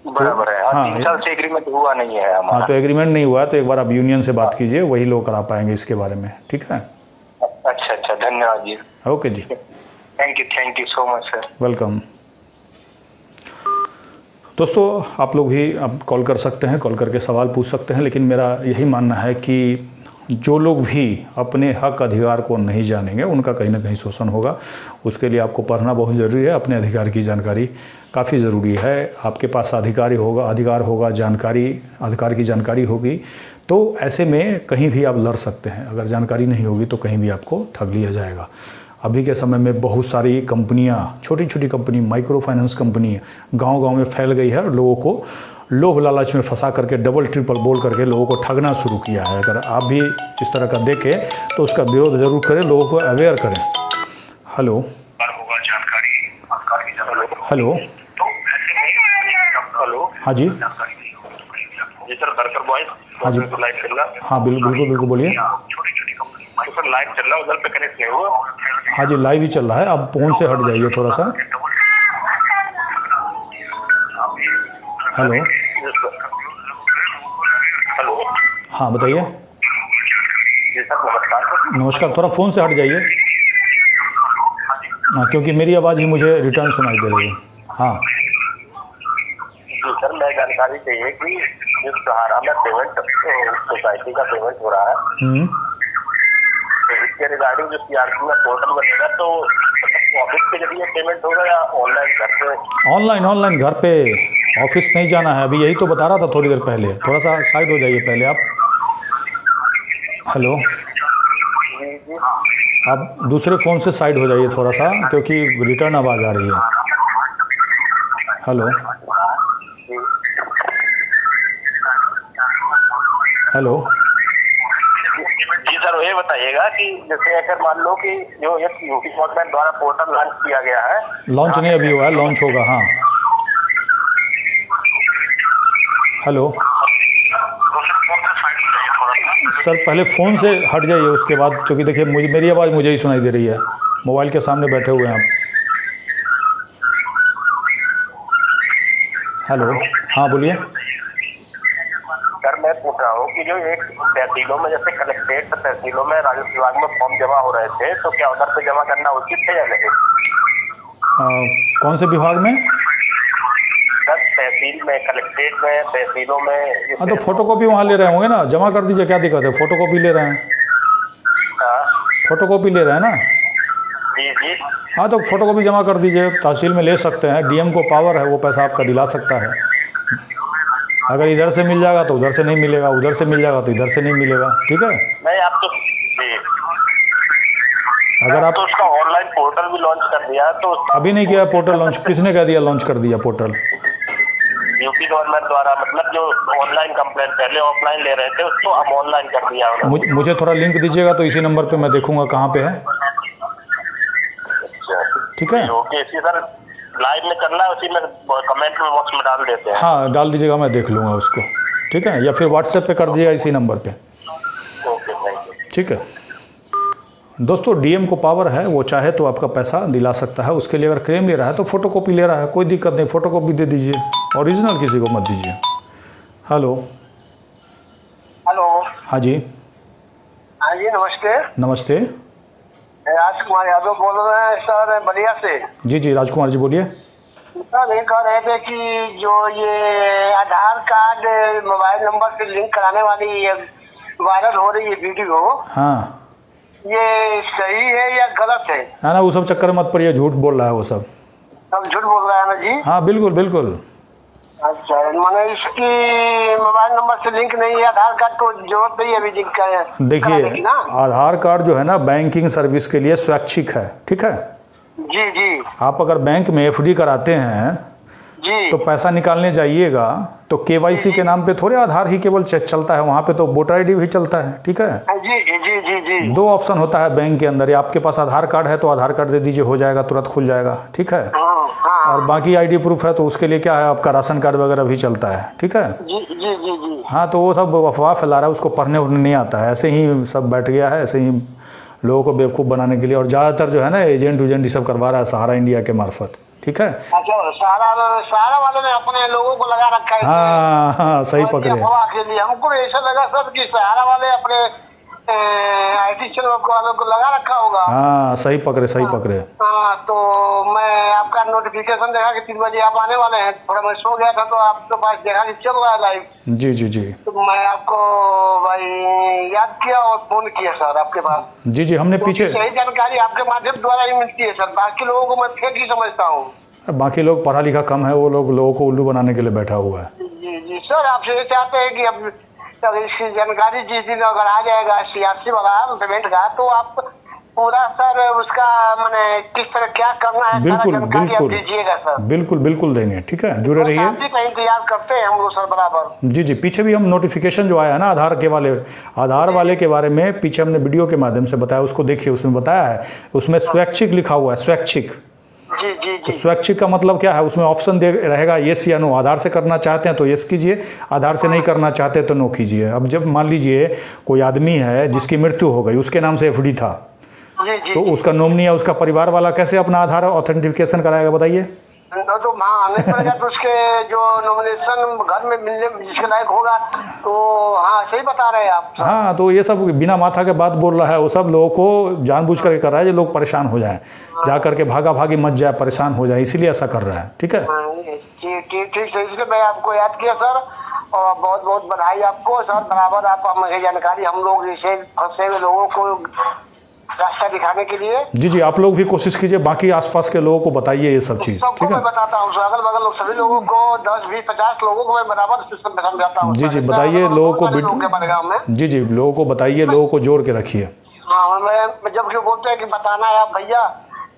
बराबर है। हाँ, 3 साल से एग्रीमेंट हुआ नहीं है हमारा। हाँ, तो एग्रीमेंट नहीं हुआ है तो एक बार आप यूनियन से बात कीजिए, वही लोग करा पाएंगे इसके बारे में। ठीक है। अच्छा, धन्यवाद जी। ओके जी, thank you so much sir. Welcome. दोस्तों, आप लोग भी आप कॉल कर सकते हैं, कॉल करके सवाल पूछ सकते हैं, लेकिन मेरा यही मानना है कि जो लोग भी अपने हक अधिकार को नहीं जानेंगे उनका कहीं ना कहीं शोषण होगा। उसके लिए आपको पढ़ना बहुत ज़रूरी है, अपने अधिकार की जानकारी काफ़ी ज़रूरी है। आपके पास अधिकार होगा, अधिकार की जानकारी होगी, तो ऐसे में कहीं भी आप लड़ सकते हैं। अगर जानकारी नहीं होगी तो कहीं भी आपको ठग लिया जाएगा। अभी के समय में बहुत सारी कंपनियां, छोटी छोटी कंपनी, माइक्रो फाइनेंस कंपनी गांव-गांव में फैल गई है और लोगों को लोभ लालच में फंसा करके डबल ट्रिपल बोल करके लोगों को ठगना शुरू किया है। अगर आप भी इस तरह का देखें तो उसका विरोध ज़रूर करें, लोगों को अवेयर करें। हेलो हेलो हाँ जी। जी सर, वर्कर बॉय। हाँ जी। लाइव चल रहा। हाँ बिल्कुल बिल्कुल बोलिए। तो सर लाइव चल रहा है, उधर पे कनेक्ट नहीं हुआ। हाँ जी, लाइव ही चल रहा है। आप फोन से हट जाइए थोड़ा सा। हेलो। हेलो। हाँ बताइए। जी सर नमस्कार सर। नमस्कार, थोड़ा फ़ोन से हट जाइए। हाँ, क्योंकि मेरी आवाज़ ही मुझे रिटर्न सुनाई दे रही है। हाँ जी सर, मैं जानकारी चाहिए कि जिस सहारा में पेमेंट सोसाइटी का पेमेंट हो रहा है, तो इसके रिगार्डिंग जो सीआरपी में पोर्टल बनेगा, तो ऑफिस के जरिए पेमेंट होगा या ऑनलाइन घर पे? ऑनलाइन घर पे, ऑफिस नहीं जाना है। अभी यही तो बता रहा था थोड़ी देर पहले। थोड़ा सा साइड हो जाइए पहले आप। हेलो, जी जी। आप दूसरे फ़ोन से साइड हो जाइए थोड़ा सा, क्योंकि रिटर्न आवाज़ आ रही है। Hello hello. जी सर, ये बताइएगा कि जैसे अगर मान लो कि जो एक यूपी गवर्नमेंट द्वारा पोर्टल लॉन्च किया गया है। लॉन्च नहीं अभी हुआ है, लॉन्च होगा। हाँ हेलो सर, पहले फ़ोन से हट जाइए, उसके बाद, क्योंकि देखिए मेरी आवाज़ मुझे ही सुनाई दे रही है। मोबाइल के सामने बैठे हुए हैं आप। हेलो, हाँ बोलिए। सर मैं पूछ रहा हूँ कि जो एक तहसीलों में, जैसे कलेक्ट्रेट तहसीलों में राजस्व विभाग में फॉर्म जमा हो रहे थे, तो क्या उधर पे जमा करना उचित है या नहीं? कौन से विभाग में? सर तहसील में, कलेक्ट्रेट में, तहसीलों में। हाँ तो फोटोकॉपी वहाँ ले रहे होंगे ना, जमा कर दीजिए, क्या दिक्कत है? फोटोकॉपी ले रहे हैं, फोटोकॉपी ले रहे हैं ना? जी जी। हाँ तो फोटोकॉपी जमा कर दीजिए, तहसील में ले सकते हैं। डीएम को पावर है, वो पैसा आपका दिला सकता है। अगर इधर से मिल जाएगा तो उधर से नहीं मिलेगा, उधर से मिल जाएगा तो इधर से नहीं मिलेगा। ठीक है, नहीं आप तो जी। अगर आप तो उसका ऑनलाइन पोर्टल भी लॉन्च कर दिया, तो अभी नहीं किया पोर्टल लॉन्च? किसने कह दिया लॉन्च कर दिया पोर्टल? यूपी गवर्नमेंट द्वारा, मतलब जो ऑनलाइन कंप्लेंट पहले ऑफलाइन ले रहे थे, उसको अब ऑनलाइन कर दिया उन्होंने। मुझे थोड़ा लिंक दीजिएगा तो इसी नंबर पे मैं देखूंगा कहाँ पे है। ठीक है, ओके। इसी सर लाइव में करना है, उसी में कमेंट में बॉक्स में डाल देते हैं। हाँ डाल दीजिएगा, मैं देख लूँगा उसको। ठीक है, या फिर व्हाट्सएप पे कर दीजिएगा इसी नंबर पे। Okay thank you. ठीक है दोस्तों, डीएम को पावर है, वो चाहे तो आपका पैसा दिला सकता है। उसके लिए अगर क्लेम ले रहा है तो फोटोकॉपी ले रहा है, कोई दिक्कत नहीं, फोटोकॉपी दे दीजिए, ओरिजिनल किसी को मत दीजिए। हेलो। हेलो। हाँ जी। हाँ जी नमस्ते। नमस्ते। राजकुमार यादव बोल रहे हैं सर, बलिया से। जी जी राजकुमार जी बोलिए। सर ये कह रहे थे कि जो ये आधार कार्ड मोबाइल नंबर से लिंक कराने वाली ये वायरल हो रही है वीडियो, हाँ, ये सही है या गलत है? ना वो सब चक्कर मत पड़िए, झूठ बोल रहा है वो सब। सब झूठ बोल रहा है ना जी? हाँ बिल्कुल बिल्कुल। अच्छा, मैंने इसकी मोबाइल नंबर से लिंक नहीं है, आधार कार्ड को जरूरत नहीं है अभी लिंक कराने देखिए की ना? आधार कार्ड जो है ना बैंकिंग सर्विस के लिए स्वैच्छिक है। ठीक है, जी जी आप अगर बैंक में एफडी कराते हैं जी। तो पैसा निकालने जाइएगा तो केवाईसी के नाम पे थोड़े आधार ही केवल चलता है, वहाँ पे तो वोटर आईडी भी चलता है। ठीक है, जी जी जी जी। दो ऑप्शन होता है बैंक के अंदर, या आपके पास आधार कार्ड है तो आधार कार्ड दे दीजिए, हो जाएगा, तुरंत खुल जाएगा। ठीक है, हाँ और बाकी आईडी प्रूफ है तो उसके लिए क्या है, आपका राशन कार्ड वगैरह भी चलता है। ठीक है, जी जी जी जी। हाँ तो वो सब अफवाह फैला रहा है, उसको पढ़ने उढ़ने नहीं आता है, ऐसे ही सब बैठ गया है, ऐसे ही लोगों को बेवकूफ़ बनाने के लिए। और ज़्यादातर जो है ना एजेंट ये सब करवा रहा है सहारा इंडिया के मार्फत। ठीक है, अच्छा, सहारा वाले ने अपने लोगों को लगा रखा है। हाँ हाँ सही पकड़े। अफवाह के लिए हमको ऐसा लगा सर कि सहारा वाले अपने आईटी वालों को लगा रखा होगा। हाँ सही पकड़े, सही पकड़े। हाँ, तो मैं आपका नोटिफिकेशन देखा कि 3 बजे आप आने वाले हैं, थोड़ा मैं सो गया था तो आपके पास देखा कि चल रहा है लाइव। जी जी जी। तो मैं आपको भाई याद किया और फोन किया सर आपके पास। जी जी, हमने पीछे सही जानकारी आपके माध्यम द्वारा ही मिलती है सर, बाकी लोगों को मैं फेक ही समझता हूँ। बाकी लोग पढ़ा लिखा कम है, वो लोगों को उल्लू बनाने के लिए बैठा हुआ है। जी जी सर, आपसे ये चाहते हैं कि अब सर इसकी जानकारी जिस दिन अगर आ जाएगा सीआरसी वाला पेमेंट का, तो आप पूरा सर उसका मैंने किस तरह क्या करना है बिल्कुल सारा जानकारी आप बिल्कुल दीजिएगा सर। बिल्कुल बिल्कुल देंगे। ठीक है, जुड़े रहिए। काफी का इंतजार करते हैं हम लोग सर बराबर। जी जी, पीछे भी हम नोटिफिकेशन जो आया है ना आधार वाले के बारे में, पीछे हमने वीडियो के माध्यम से बताया, उसको देखिए, उसमें बताया है, उसमें स्वैच्छिक लिखा हुआ है, स्वैच्छिक। जी जी तो जी। स्वैच्छिक का मतलब क्या है, उसमें ऑप्शन दे रहेगा येस या नो। आधार से करना चाहते हैं तो येस कीजिए, आधार से नहीं करना चाहते तो नो कीजिए। अब जब मान लीजिए कोई आदमी है जिसकी मृत्यु हो गई, उसके नाम से एफडी था, जी जी तो उसका नॉमिनी या उसका परिवार वाला कैसे अपना आधार ऑथेंटिकेशन कराएगा बताइए? तो वहाँ आने पड़ेगा, तो उसके जो नॉमिनेशन घर में मिलने जिसके लायक होगा, तो हाँ सही बता रहे हैं आप। हाँ, तो ये सब बिना माथा के बात बोल रहा है, वो सब लोगों को जानबूझ करके कर रहा है, जो लोग परेशान हो जाए, जा करके भागा भागी मच जाए, परेशान हो जाए, इसीलिए ऐसा कर रहा है। ठीक है, ठीक ठीक ठीक, इसलिए मैं आपको याद किया सर, और बहुत बहुत बधाई आपको सर। बराबर आप हमें जानकारी, हम लोग इसे फंसे हुए लोगों को रास्ता दिखाने के लिए। जी जी, आप लोग भी कोशिश कीजिए, बाकी आसपास के लोगों को बताइए ये सब चीज़। सबको ठीक है, मैं बताता हूँ, अगल बगल लोग सभी लोगों को 10 20 50 लोगों को मैं बराबर सिस्टम में समझाता हूँ। जी जी, बताइए लोगों को जी जी, लोगों को बताइए, लोगों को जोड़ के रखिए। हाँ, मैं जब जो बोलते हैं कि बताना है आप भैया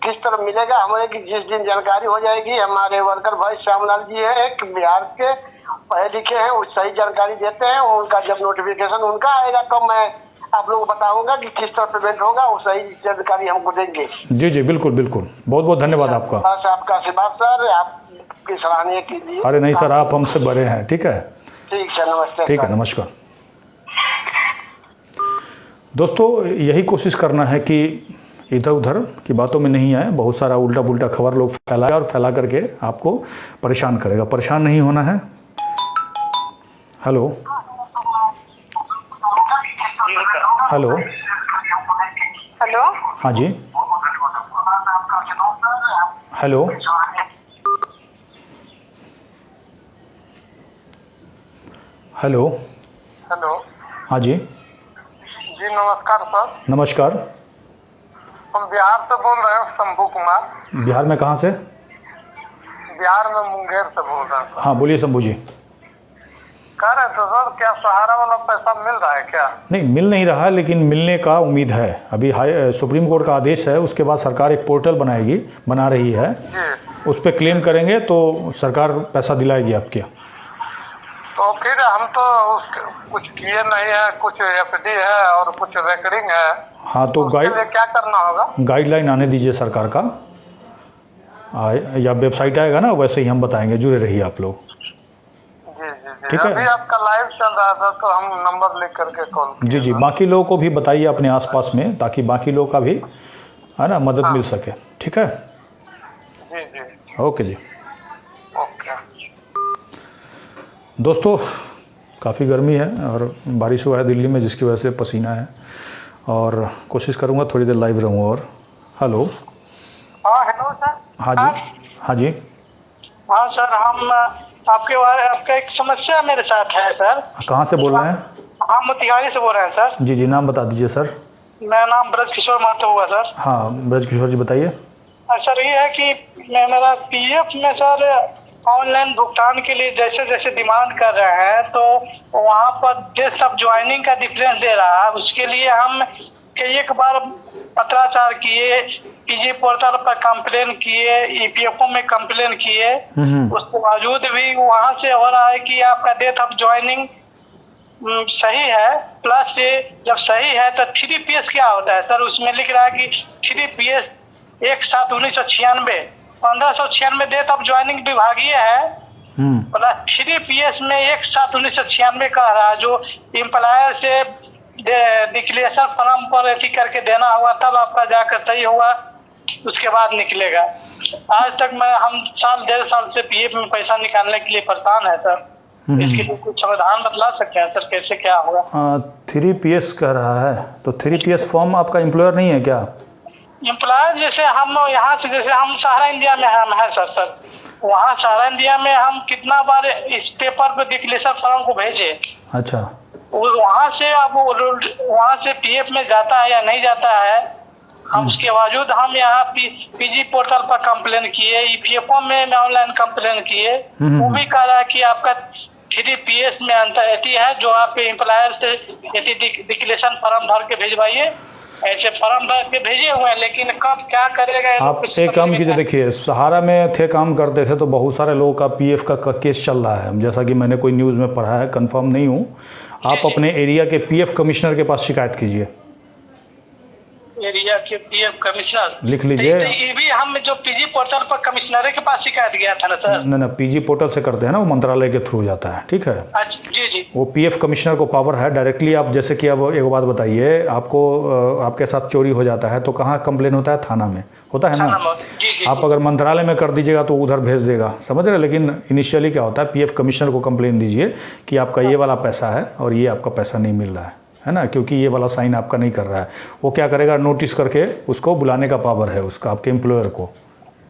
किस तरह मिलेगा हमें, कि जिस दिन जानकारी हो जाएगी, हमारे वर्कर भाई श्यामलाल जी है, एक बिहार के पढ़े लिखे हैं, वो सही जानकारी देते हैं। उनका जब नोटिफिकेशन उनका आएगा तो मैं आप लोग बताऊंगा कि किस तरह पेमेंट होगा, वो सही जानकारी हमको देंगे। जी जी, बिल्कुल बिल्कुल, बहुत बहुत धन्यवाद आपका। बस आपका आशीर्वाद सर, आपकी सराहनीय कीजिए। अरे नहीं सर, आप हमसे बड़े हैं। ठीक है, ठीक सर, नमस्ते। ठीक है, नमस्कार। दोस्तों, यही कोशिश करना है कि इधर उधर की बातों में नहीं आए, बहुत सारा उल्टा पुल्टा खबर लोग फैलाए और फैला करके आपको परेशान करेगा। परेशान नहीं होना है। हेलो हेलो, हेलो, हाँ जी, हेलो, हेलो, हेलो हाँ जी, जी, नमस्कार सर। नमस्कार। हम बिहार से बोल रहे हैं, शंभू कुमार। बिहार में कहाँ से? बिहार में मुंगेर से बोल रहे हैं। हाँ बोलिए शंभू जी। कह रहे थे सर, क्या सहारा वाला पैसा मिल रहा है क्या? नहीं, मिल नहीं रहा, लेकिन मिलने का उम्मीद है। अभी सुप्रीम कोर्ट का आदेश है, उसके बाद सरकार एक पोर्टल बना रही है, उस पर क्लेम करेंगे तो सरकार पैसा दिलाएगी आपके। तो फिर हम तो कुछ किए नहीं है, कुछ एफडी है और कुछ रिकरिंग है। हाँ, तो उसके लिए क्या करना होगा? गाइडलाइन आने दीजिए सरकार का, या वेबसाइट आएगा ना, वैसे ही हम बताएंगे। जुड़े रहिए आप लोग। जी जी जी, ठीक है। अभी आपका लाइव चल रहा था तो हम नंबर लिख करके कॉल। जी जी, बाकी लोगों को भी बताइए अपने आसपास में, ताकि बाकी लोग का भी है ना मदद मिल सके। ठीक है, जी जी, ओके जी। ओके। दोस्तों, काफ़ी गर्मी है और बारिश हुआ है दिल्ली में, जिसकी वजह से पसीना है, और कोशिश करूँगा थोड़ी देर लाइव रहूँ। और हेलो, हाँ हेलो सर। हाँ जी, हाँ जी, हाँ सर, हम आपका एक समस्या मेरे साथ है सर। कहाँ से बोल रहे हैं? हम मोतिहारी से बोल रहे हैं सर। जी जी, नाम बता दीजिए सर। मेरा नाम ब्रज किशोर महतो हुआ सर। हाँ, ब्रज किशोर जी बताइए। सर ये है कि मेरा पीएफ में सर ऑनलाइन भुगतान के लिए जैसे जैसे डिमांड कर रहे हैं, तो वहाँ पर डेट ऑफ ज्वाइनिंग का डिफरेंस दे रहा है। उसके लिए हम कई एक बार पत्राचार किए, पीजी पोर्टल पर कंप्लेन किए, ईपीएफओ में कंप्लेन किए, उसके बावजूद भी वहाँ से हो रहा है कि आपका डेट ऑफ ज्वाइनिंग सही है, प्लस जब सही है तो 3PS क्या होता है सर? उसमें लिख रहा है कि 3PS 1/7/1996 1596 डेट ऑफ ज्वाइनिंग विभागीय है, प्लस 3PS में 1/7/1996 कह रहा है, जो एम्प्लॉयर से डिक्लेरेशन फॉर्म पर एथी करके देना हुआ, तब आपका जाकर सही हुआ, उसके बाद निकलेगा। आज तक हम 1.5 साल से पीएफ में पैसा निकालने के लिए परेशान है सर। इसके लिए कुछ समाधान बतला सकते हैं सर, कैसे क्या होगा? 3PS कह रहा है, तो 3PS फॉर्म आपका एम्प्लॉयर नहीं है क्या? एम्प्लॉयर जैसे हम यहाँ से, जैसे हम सहारा इंडिया में हम है सर, वहाँ सहारा इंडिया में हम कितना बार इस पेपर पे डिक्लेरेशन फॉर्म को भेजे। अच्छा, वहाँ से अब वहाँ से पीएफ में जाता है या नहीं जाता है, हम उसके बावजूद हम यहाँ पीजी पोर्टल पर कंप्लेन किए, ईपीएफओ में ऑनलाइन कंप्लेन किए, वो भी कह रहा है कि आपका 3PS में अंतर है, जो आप एम्प्लॉयर से डिक्लेरेशन फॉर्म भर के भेजवाइए। ऐसे फॉर्म भर के भेजे हुए हैं, लेकिन कब क्या करेगा आप एक काम कीजिए। देखिए, सहारा में थे, काम करते थे, तो बहुत सारे लोगों का पीएफ का केस चल रहा है, जैसा कि मैंने कोई न्यूज़ में पढ़ा है, कंफर्म नहीं हूँ। आप अपने एरिया के पीएफ कमिश्नर के पास शिकायत कीजिए। भैया कि पीएफ कमिश्नर लिख लीजिए। तो ये भी हम जो पीजी पोर्टल पर कमिश्नर के पास शिकायत गया था ना सर। ना पीजी पोर्टल से करते हैं ना, वो मंत्रालय के थ्रू जाता है, ठीक है। अच्छा जी जी। वो पीएफ कमिश्नर को पावर है डायरेक्टली। आप जैसे कि अब एक बात बताइए, आपको आपके साथ चोरी हो जाता है तो कहाँ कंप्लेन होता है? थाना में होता है ना। जी जी। आप अगर मंत्रालय में कर दीजिएगा तो उधर भेज देगा, समझ रहे हैं। लेकिन इनिशियली क्या होता है, पीएफ कमिश्नर को कंप्लेन दीजिए कि आपका ये वाला पैसा है और ये आपका पैसा नहीं मिल रहा है ना, क्योंकि ये वाला साइन आपका नहीं कर रहा है। वो क्या करेगा, नोटिस करके उसको बुलाने का पावर है उसका, आपके एम्प्लॉयर को,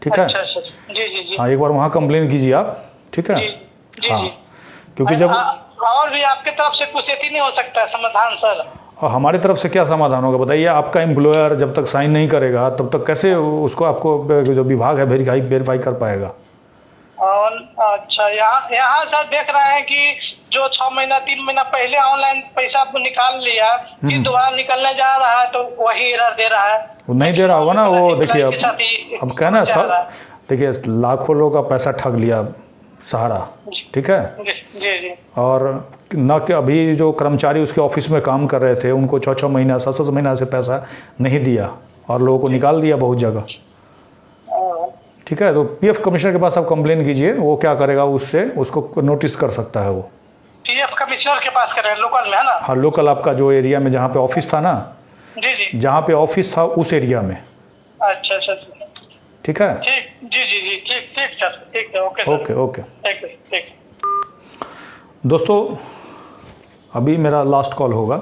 ठीक है। अच्छा जी जी जी। हाँ, एक बार वहाँ कंप्लेन कीजिए आप, ठीक है। हाँ, क्योंकि जब और भी आपके तरफ से कुछ नहीं हो सकता है समाधान सर? और हमारी तरफ से क्या समाधान होगा बताइए? आपका एम्प्लॉयर जब तक साइन नहीं करेगा तब तक कैसे उसको, आपको जो विभाग है वेरीफाई कर पाएगा? और अच्छा, यहाँ सर देख रहे हैं कि जो 6 महीना 3 महीना पहले ऑनलाइन पैसा आपको निकाल लिया, फिर दोबारा निकलने जा रहा है तो वही एरर दे रहा है। वो नहीं दे रहा होगा ना, वो देखिए अब कहना सब, देखिए लाखों लोगों का पैसा ठग लिया सहारा, ठीक है। जी जी। और न कि अभी जो कर्मचारी उसके ऑफिस में काम कर रहे थे उनको 6-6 महीना 7-7 महीना से पैसा नहीं दिया और लोगों को निकाल दिया बहुत जगह, ठीक है। तो पीएफ कमिश्नर के पास आप कंप्लेन कीजिए, वो क्या करेगा, उससे उसको नोटिस कर सकता है। वो पीएफ कमिश्नर के पास करें, लोकल में है ना? हाँ, लोकल आपका जो एरिया में जहाँ पे ऑफिस था ना, जी जी, जहाँ पे ऑफिस था उस एरिया में, अच्छा अच्छा, ठीक है। ठीक जी जी जी, ठीक ठीक सर, ठीक है, ओके ओके ओके। ठीक है ठीक। दोस्तों अभी मेरा लास्ट कॉल होगा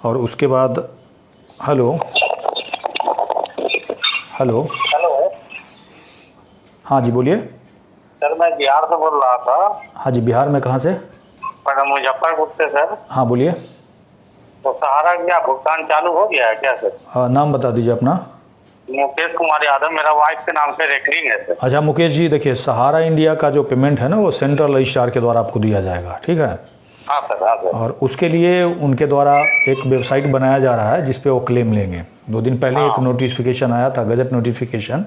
और उसके बाद हेलो हेलो हेलो हाँ जी बोलिए। सर, मैं बिहार से बोल रहा था। हाँ जी, बिहार में कहाँ से? मैडम मुजफ्फरपुर से सर। हाँ बोलिए। तो सहारा क्या भुगतान चालू हो गया है क्या सर? हाँ, नाम बता दीजिए अपना। मुकेश कुमार यादव, मेरा वाइफ के नाम से रेकरिंग है सर। अच्छा मुकेश जी, देखिए सहारा इंडिया का जो पेमेंट है ना वो सेंट्रल रजिस्ट्रार के द्वारा आपको दिया जाएगा, ठीक है। हाँ सर, हाँ सर। और उसके लिए उनके द्वारा एक वेबसाइट बनाया जा रहा है जिस पे वो क्लेम लेंगे। 2 दिन पहले एक नोटिफिकेशन आया था, गजट नोटिफिकेशन,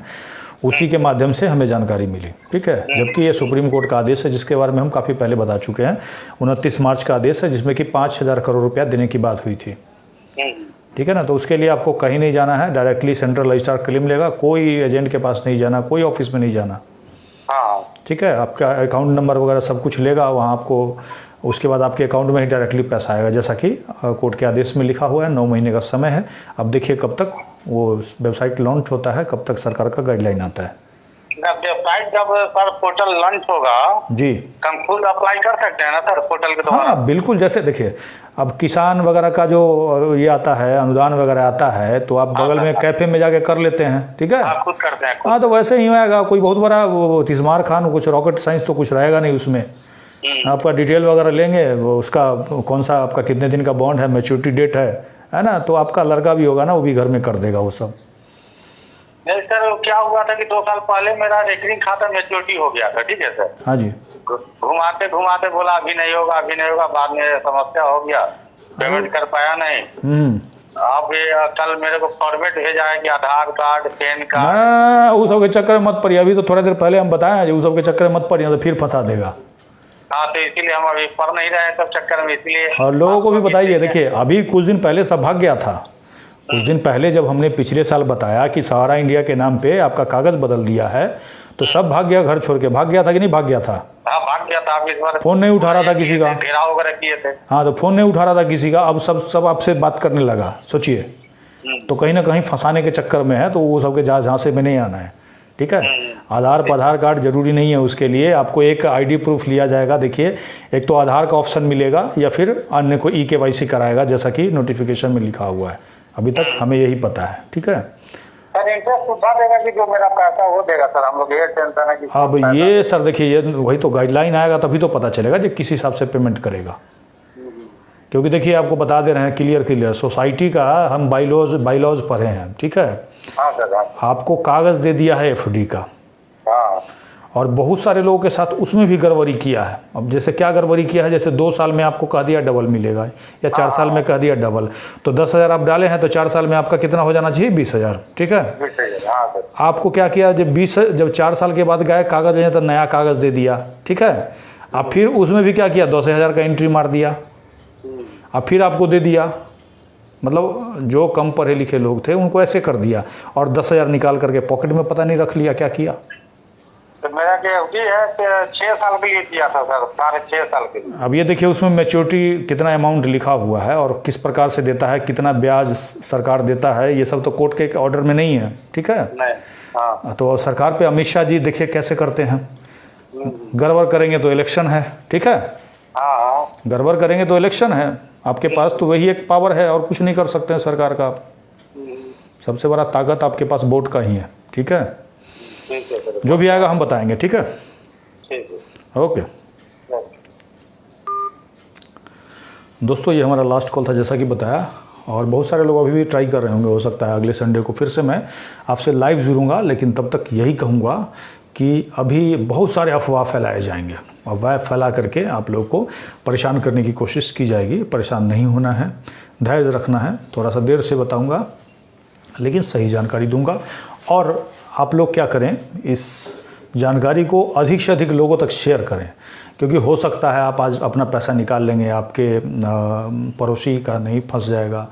उसी के माध्यम से हमें जानकारी मिली, ठीक है। जबकि ये सुप्रीम कोर्ट का आदेश है जिसके बारे में हम काफ़ी पहले बता चुके हैं। 29 मार्च का आदेश है जिसमें कि 5,000 करोड़ रुपया देने की बात हुई थी, ठीक है ना। तो उसके लिए आपको कहीं नहीं जाना है, डायरेक्टली सेंट्रल रजिस्ट्रार क्लेम लेगा, कोई एजेंट के पास नहीं जाना, कोई ऑफिस में नहीं जाना, ठीक है। आपका अकाउंट नंबर वगैरह सब कुछ लेगा वहाँ आपको, उसके बाद आपके अकाउंट में ही डायरेक्टली पैसा आएगा, जैसा कि कोर्ट के आदेश में लिखा हुआ है। 9 महीने का समय है। अब देखिए कब तक वो वेबसाइट लॉन्च होता है, कब तक सरकार का गाइडलाइन आता है। वेबसाइट जब सर पोर्टल लॉन्च होगा जी, हम खुद अप्लाई कर सकते हैं ना सर पोर्टल के द्वारा? हाँ बिल्कुल। जैसे देखिए अब किसान वगैरह का जो ये आता है, अनुदान वगैरह आता है, तो आप बगल में कैफे में जाके कर लेते हैं, ठीक है। खुद करते हैं। हाँ, तो वैसे ही आएगा। कोई बहुत बड़ा वो तिस्मार खान, कुछ रॉकेट साइंस तो कुछ रहेगा नहीं उसमें। आपका डिटेल वगैरह लेंगे, वो उसका कौन सा आपका कितने दिन का बॉन्ड है, मैच्योरिटी डेट है ना। तो आपका लड़का भी होगा ना, वो भी घर में कर देगा वो सब। नहीं सर, क्या हुआ था कि 2 साल पहले मेरा रेकरिंग खाता मैच्योरिटी हो गया था, ठीक है सर। हाँ जी। घुमाते घुमाते बोला अभी नहीं होगा, अभी नहीं होगा, बाद में समस्या हो गया, पेमेंट कर पाया नहीं। अब कल मेरे को फॉर्मेट भेजा है कि आधार कार्ड, पैन कार्ड। उस सब के चक्कर में मत पड़िए। अभी तो थोड़ा देर पहले हम बताएं, उस सब के चक्कर में मत पड़िए तो फिर फंसा देगा। हाँ, तो इसीलिए हम अभी पढ़ नहीं रहे सब चक्कर में, इसलिए। और लोगों को भी बताइए। देखिए अभी कुछ दिन पहले सब भाग गया था। कुछ दिन पहले जब हमने पिछले साल बताया कि सहारा इंडिया के नाम पे आपका कागज बदल दिया है, तो सब भाग गया, घर छोड़ के भाग गया था कि नहीं भाग गया था? हाँ, भाग गया था। आप इस बार फोन नहीं उठा रहा था किसी का, घेराव वगैरह किए थे। हाँ, तो फोन नहीं उठा रहा था किसी का। अब सब आपसे बात करने लगा, सोचिए। तो कहीं ना कहीं फंसाने के चक्कर में है, तो वो सबके झांसे में नहीं आना है, ठीक है। आधार कार्ड जरूरी नहीं है, उसके लिए आपको एक आईडी प्रूफ लिया जाएगा। देखिए एक तो आधार का ऑप्शन मिलेगा या फिर अन्य को EKYC कराएगा, जैसा कि नोटिफिकेशन में लिखा हुआ है। अभी तक हमें यही पता है, ठीक है। सर इंटरेस्ट सुधा देगा कि जो मेरा पैसा वो देगा सर? हम लोग ये टेंशन है कि अब ये सर देखिए, ये वही तो गाइडलाइन आएगा तभी तो पता चलेगा जो किस हिसाब से पेमेंट करेगा। क्योंकि देखिए आपको बता दे रहे हैं क्लियर सोसाइटी का हम बाईलॉज पढ़े हैं, ठीक है। हाँ सर, आपको कागज़ दे दिया है FD का, और बहुत सारे लोगों के साथ उसमें भी गड़बड़ी किया है। अब जैसे क्या गड़बड़ी किया है, जैसे 2 साल में आपको कह दिया डबल मिलेगा, या 4 साल में कह दिया डबल, तो 10,000 आप डाले हैं तो 4 साल में आपका कितना हो जाना चाहिए? 20,000, ठीक है। आपको क्या किया, जब 4 साल के बाद गए कागज़ लेने तो नया कागज़ दे दिया, ठीक है। अब फिर उसमें भी क्या किया, 10,000 का एंट्री मार दिया, अब फिर आपको दे दिया, मतलब जो कम पढ़े लिखे लोग थे उनको ऐसे कर दिया और 10,000 निकाल करके पॉकेट में पता नहीं रख लिया, क्या किया? तो मेरा क्या होती है कि 6 साल के लिए किया था सर, 6.5 साल के लिए। अब ये देखिए उसमें मैच्योरिटी कितना अमाउंट लिखा हुआ है और किस प्रकार से देता है, कितना ब्याज सरकार देता है, ये सब तो कोर्ट के ऑर्डर में नहीं है, ठीक है? नहीं। हाँ। तो सरकार पे अमित शाह जी देखिए कैसे करते हैं, गड़बड़ करेंगे तो इलेक्शन है, ठीक है? हाँ। गड़बड़ करेंगे तो इलेक्शन है, आपके पास तो वही एक पावर है और कुछ नहीं कर सकते हैं सरकार का। सबसे बड़ा ताकत आपके पास वोट का ही है, ठीक है? ठीक है सर। जो भी आएगा हम बताएंगे, ठीक है? ठीक है। ओके दोस्तों, ये हमारा लास्ट कॉल था जैसा कि बताया, और बहुत सारे लोग अभी भी ट्राई कर रहे होंगे, हो सकता है अगले संडे को फिर से मैं आपसे लाइव जुड़ूंगा, लेकिन तब तक यही कहूँगा कि अभी बहुत सारे अफवाह फैलाए जाएंगे, अफवाह फैला करके आप लोगों को परेशान करने की कोशिश की जाएगी। परेशान नहीं होना है, धैर्य रखना है, थोड़ा सा देर से बताऊंगा लेकिन सही जानकारी दूंगा। और आप लोग क्या करें, इस जानकारी को अधिक से अधिक लोगों तक शेयर करें, क्योंकि हो सकता है आप आज अपना पैसा निकाल लेंगे, आपके पड़ोसी का नहीं फंस जाएगा,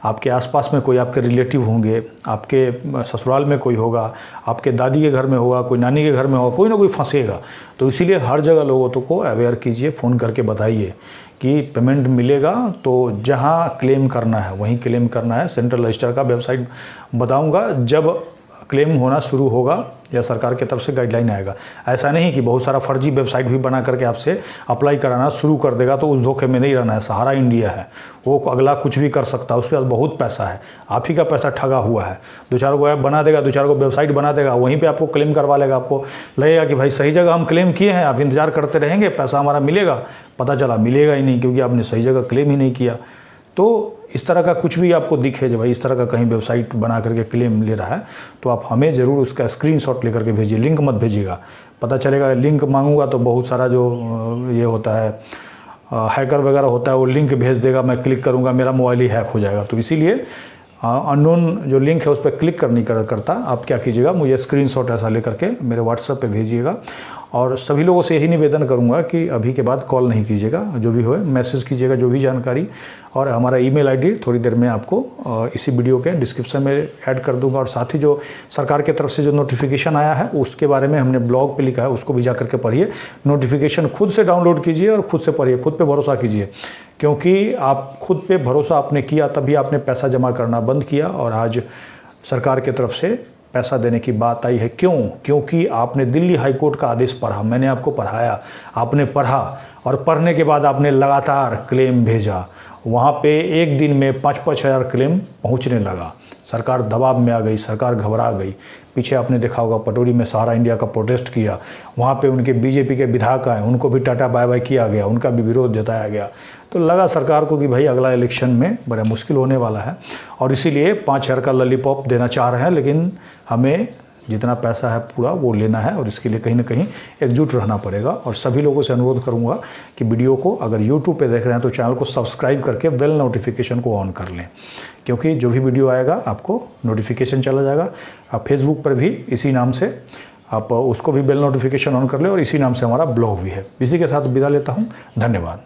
आपके आसपास में कोई आपके रिलेटिव होंगे, आपके ससुराल में कोई होगा, आपके दादी के घर में होगा, कोई नानी के घर में होगा, कोई ना कोई फंसेगा। तो इसीलिए हर जगह लोगों को अवेयर कीजिए, फ़ोन करके बताइए कि पेमेंट मिलेगा तो जहां क्लेम करना है वहीं क्लेम करना है। सेंट्रल रजिस्टर का वेबसाइट बताऊंगा जब क्लेम होना शुरू होगा या सरकार की तरफ से गाइडलाइन आएगा। ऐसा नहीं कि बहुत सारा फर्जी वेबसाइट भी बना करके आपसे अप्लाई कराना शुरू कर देगा, तो उस धोखे में नहीं रहना है। सहारा इंडिया है, वो अगला कुछ भी कर सकता है, उसके पास बहुत पैसा है, आप ही का पैसा ठगा हुआ है। 2-4 को ऐप बना देगा, 2-4 को वेबसाइट बना देगा, वहीं पर आपको क्लेम करवा लेगा। आपको लगेगा कि भाई सही जगह हम क्लेम किए हैं, आप इंतजार करते रहेंगे, पैसा हमारा मिलेगा, पता चला मिलेगा ही नहीं, क्योंकि आपने सही जगह क्लेम ही नहीं किया। तो इस तरह का कुछ भी आपको दिखे जो भाई इस तरह का कहीं वेबसाइट बना करके क्लेम ले रहा है, तो आप हमें ज़रूर उसका स्क्रीनशॉट लेकर के भेजिए, लिंक मत भेजिएगा। पता चलेगा लिंक मांगूंगा तो बहुत सारा जो ये होता है हैकर वगैरह होता है, वो लिंक भेज देगा, मैं क्लिक करूंगा, मेरा मोबाइल ही हैक हो जाएगा। तो इसीलिए अननोन जो लिंक है उस पर क्लिक करनी करता। आप क्या कीजिएगा, मुझे स्क्रीनशॉट ऐसा लेकर के मेरे व्हाट्सएप पे भेजिएगा। और सभी लोगों से यही निवेदन करूंगा कि अभी के बाद कॉल नहीं कीजिएगा, जो भी हो मैसेज कीजिएगा जो भी जानकारी। और हमारा ईमेल आईडी थोड़ी देर में आपको इसी वीडियो के डिस्क्रिप्शन में ऐड कर दूंगा। और साथ ही जो सरकार की तरफ से जो नोटिफिकेशन आया है उसके बारे में हमने ब्लॉग पे लिखा है, उसको भी जा करके पढ़िए। नोटिफिकेशन खुद से डाउनलोड कीजिए और खुद से पढ़िए, खुद पे भरोसा कीजिए, क्योंकि आप खुद पे भरोसा आपने किया तभी आपने पैसा जमा करना बंद किया और आज सरकार की तरफ से पैसा देने की बात आई है। क्यों? क्योंकि आपने दिल्ली हाई कोर्ट का आदेश पढ़ा, मैंने आपको पढ़ाया, आपने पढ़ा और पढ़ने के बाद आपने लगातार क्लेम भेजा। वहाँ पे एक दिन में 5-5 हज़ार क्लेम पहुँचने लगा। सरकार दबाव में आ गई, सरकार घबरा गई। पीछे आपने देखा होगा पटोरी में सहारा इंडिया का प्रोटेस्ट किया, वहाँ पे उनके बीजेपी के विधायक आए, उनको भी टाटा बाय बाय किया गया, उनका भी विरोध जताया गया। तो लगा सरकार को कि भाई अगला इलेक्शन में बड़ा मुश्किल होने वाला है और इसीलिए 5,000 का लॉलीपॉप देना चाह रहे हैं, लेकिन हमें जितना पैसा है पूरा वो लेना है और इसके लिए कहीं ना कहीं एकजुट रहना पड़ेगा। और सभी लोगों से अनुरोध करूंगा कि वीडियो को अगर यूट्यूब पे देख रहे हैं तो चैनल को सब्सक्राइब करके बेल नोटिफिकेशन को ऑन कर लें, क्योंकि जो भी वीडियो आएगा आपको नोटिफिकेशन चला जाएगा। आप फेसबुक पर भी इसी नाम से आप उसको भी बेल नोटिफिकेशन ऑन कर लें और इसी नाम से हमारा ब्लॉग भी है। इसी के साथ विदा लेता हूँ, धन्यवाद।